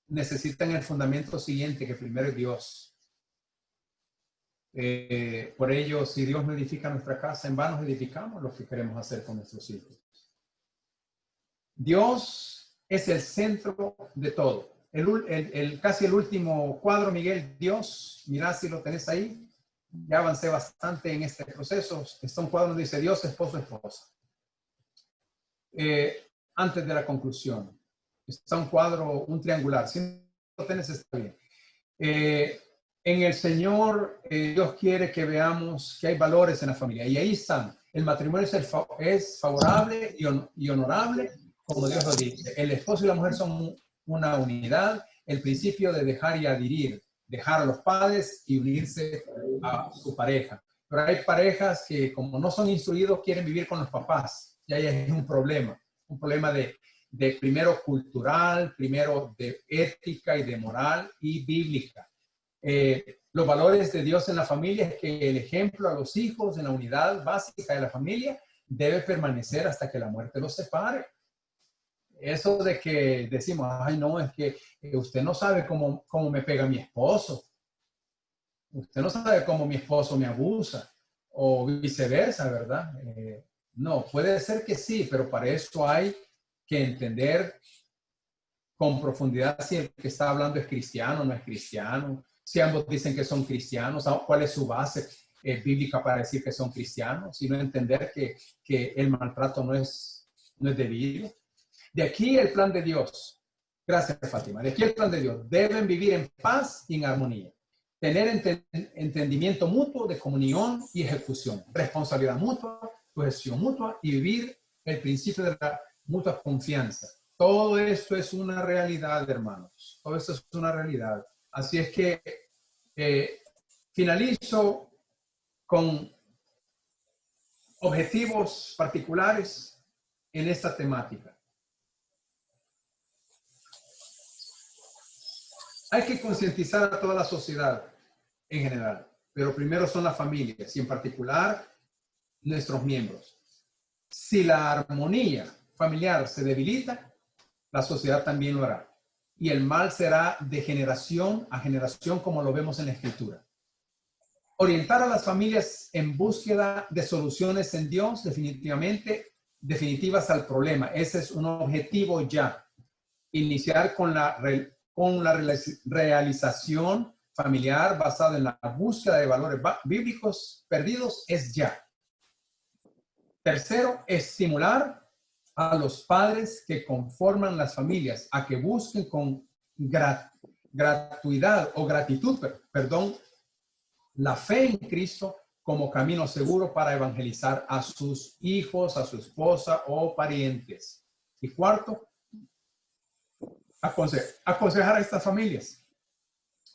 necesitan el fundamento siguiente, que primero es Dios. Por ello, si Dios no edifica nuestra casa, en vano edificamos lo que queremos hacer con nuestros hijos. Dios es el centro de todo. Casi el último cuadro, Miguel, Dios, mira si lo tenés ahí. Ya avancé bastante en este proceso. Está un cuadro donde dice Dios, esposo, esposa. Antes de la conclusión, está un cuadro, un triangular. Si no lo tenés, está bien. En el Señor, Dios quiere que veamos que hay valores en la familia. Y ahí están. El matrimonio es favorable y honorable, como Dios lo dice. El esposo y la mujer son una unidad. El principio de dejar y adherir. Dejar a los padres y unirse a su pareja. Pero hay parejas que, como no son instruidos, quieren vivir con los papás. Y ahí hay un problema. Un problema de primero cultural, primero de ética y de moral y bíblica. Los valores de Dios en la familia es que el ejemplo a los hijos en la unidad básica de la familia debe permanecer hasta que la muerte los separe. Eso de que decimos, ay no, es que usted no sabe cómo me pega mi esposo. Usted no sabe cómo mi esposo me abusa o viceversa, ¿verdad? No, puede ser que sí, pero para eso hay que entender con profundidad si el que está hablando es cristiano o no es cristiano. Si ambos dicen que son cristianos, cuál es su base bíblica para decir que son cristianos, y no entender que el maltrato no es debido. De aquí el plan de Dios. Gracias, Fátima. De aquí el plan de Dios. Deben vivir en paz y en armonía. Tener entendimiento mutuo de comunión y ejecución. Responsabilidad mutua, sujeción mutua y vivir el principio de la mutua confianza. Todo esto es una realidad, hermanos. Todo esto es una realidad. Así es que finalizo con objetivos particulares en esta temática. Hay que concientizar a toda la sociedad en general, pero primero son las familias y en particular nuestros miembros. Si la armonía familiar se debilita, la sociedad también lo hará. Y el mal será de generación a generación, como lo vemos en la Escritura. Orientar a las familias en búsqueda de soluciones en Dios, definitivas al problema. Ese es un objetivo ya. Iniciar con la realización familiar basada en la búsqueda de valores bíblicos perdidos es ya. Tercero, estimular a los padres que conforman las familias a que busquen con gratuidad o gratitud, la fe en Cristo como camino seguro para evangelizar a sus hijos, a su esposa o parientes. Y cuarto, aconsejar a estas familias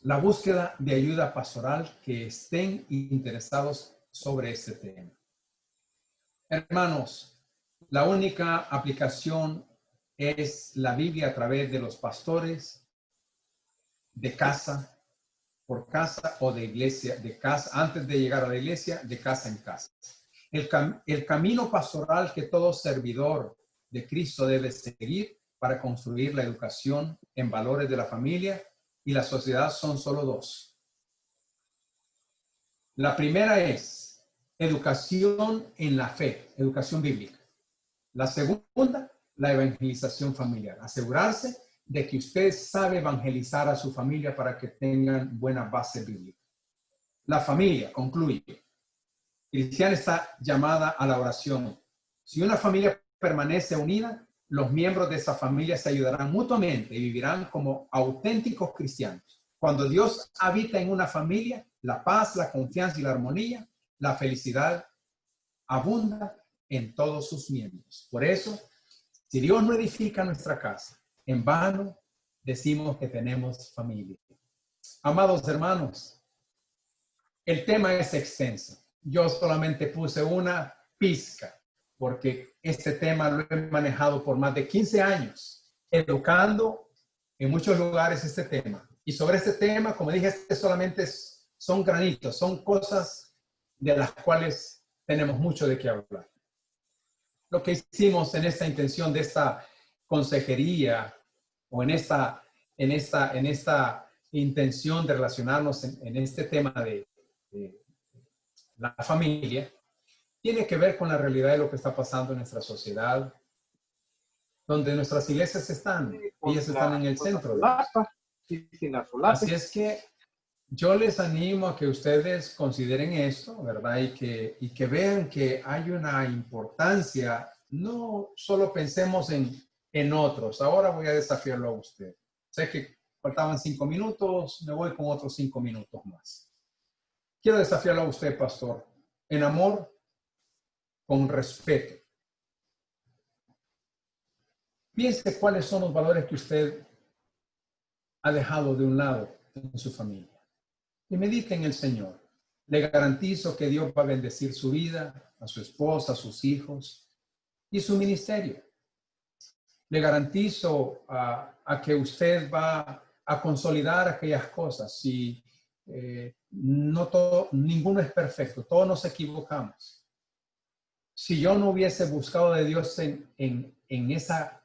la búsqueda de ayuda pastoral que estén interesados sobre este tema. Hermanos, la única aplicación es la Biblia a través de los pastores de casa por casa o de iglesia, de casa, antes de llegar a la iglesia, de casa en casa. El camino pastoral que todo servidor de Cristo debe seguir para construir la educación en valores de la familia y la sociedad son solo dos. La primera es educación en la fe, educación bíblica. La segunda, la evangelización familiar. Asegurarse de que usted sabe evangelizar a su familia para que tengan buena base bíblica. La familia, concluye. Cristiana está llamada a la oración. Si una familia permanece unida, los miembros de esa familia se ayudarán mutuamente y vivirán como auténticos cristianos. Cuando Dios habita en una familia, la paz, la confianza y la armonía, la felicidad abunda en todos sus miembros. Por eso, si Dios no edifica nuestra casa, en vano decimos que tenemos familia. Amados hermanos, el tema es extenso. Yo solamente puse una pizca porque este tema lo he manejado por más de 15 años, educando en muchos lugares este tema. Y sobre este tema, como dije, solamente son granitos, son cosas de las cuales tenemos mucho de qué hablar. Lo que hicimos en esta intención de esta consejería o en esta intención de relacionarnos en este tema de la familia, tiene que ver con la realidad de lo que está pasando en nuestra sociedad, donde nuestras iglesias ellas están en el centro. Así es que yo les animo a que ustedes consideren esto, ¿verdad? Y que vean que hay una importancia, no solo pensemos en otros. Ahora voy a desafiarlo a usted. Sé que faltaban 5 minutos, me voy con otros 5 minutos más. Quiero desafiarlo a usted, pastor, en amor, con respeto. Piense cuáles son los valores que usted ha dejado de un lado en su familia. Y medite en el Señor. Le garantizo que Dios va a bendecir su vida, a su esposa, a sus hijos y su ministerio. Le garantizo a que usted va a consolidar aquellas cosas. Si ninguno es perfecto, todos nos equivocamos. Si yo no hubiese buscado de Dios en esa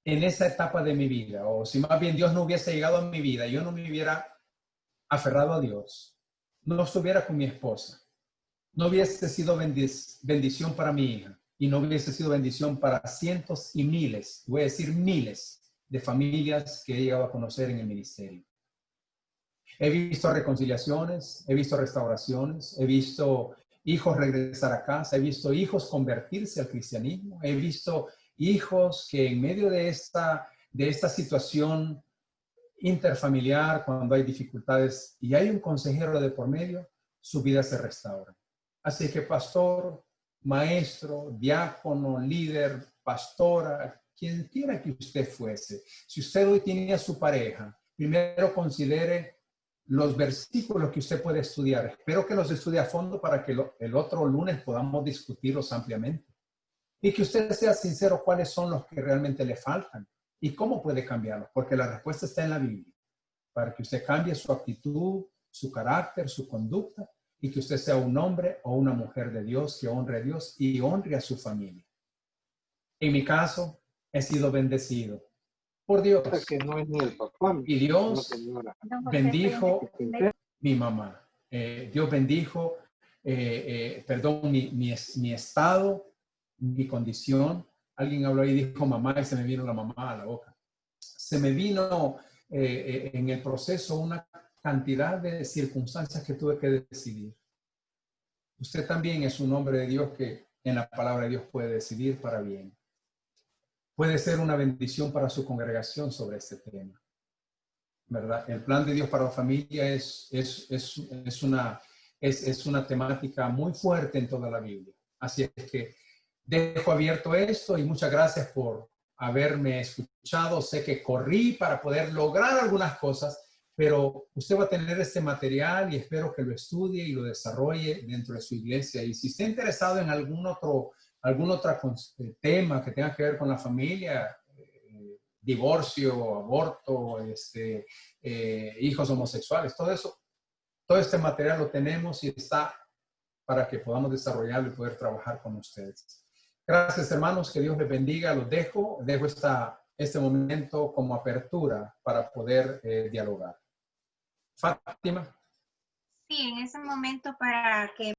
etapa de mi vida, o si más bien Dios no hubiese llegado a mi vida, yo no me hubiera aferrado a Dios, no estuviera con mi esposa, no hubiese sido bendición para mi hija y no hubiese sido bendición para cientos y miles, voy a decir miles de familias que he llegado a conocer en el ministerio. He visto reconciliaciones, he visto restauraciones, he visto hijos regresar a casa, he visto hijos convertirse al cristianismo, he visto hijos que en medio de esta situación interfamiliar, cuando hay dificultades y hay un consejero de por medio, su vida se restaura. Así que pastor, maestro, diácono, líder, pastora, quien quiera que usted fuese, si usted hoy tiene a su pareja, primero considere los versículos que usted puede estudiar. Espero que los estudie a fondo para que el otro lunes podamos discutirlos ampliamente. Y que usted sea sincero cuáles son los que realmente le faltan y cómo puede cambiarlos, porque la respuesta está en la Biblia, para que usted cambie su actitud, su carácter, su conducta y que usted sea un hombre o una mujer de Dios que honre a Dios y honre a su familia. En mi caso, he sido bendecido por Dios. Que no es ni el papá, Y Dios bendijo mi mamá. Dios bendijo, perdón, mi estado, mi condición. Alguien habló ahí y dijo mamá y se me vino la mamá a la boca. Se me vino en el proceso una cantidad de circunstancias que tuve que decidir. Usted también es un hombre de Dios que en la palabra de Dios puede decidir para bien. Puede ser una bendición para su congregación sobre este tema, ¿verdad? El plan de Dios para la familia es una temática muy fuerte en toda la Biblia. Así es que dejo abierto esto y muchas gracias por haberme escuchado. Sé que corrí para poder lograr algunas cosas, pero usted va a tener este material y espero que lo estudie y lo desarrolle dentro de su iglesia. Y si está interesado en algún otro tema que tenga que ver con la familia, divorcio, aborto, hijos homosexuales, todo eso, todo este material lo tenemos y está para que podamos desarrollarlo y poder trabajar con ustedes. Gracias, hermanos, que Dios les bendiga. Los dejo este momento como apertura para poder dialogar. Fátima. Sí, en ese momento para que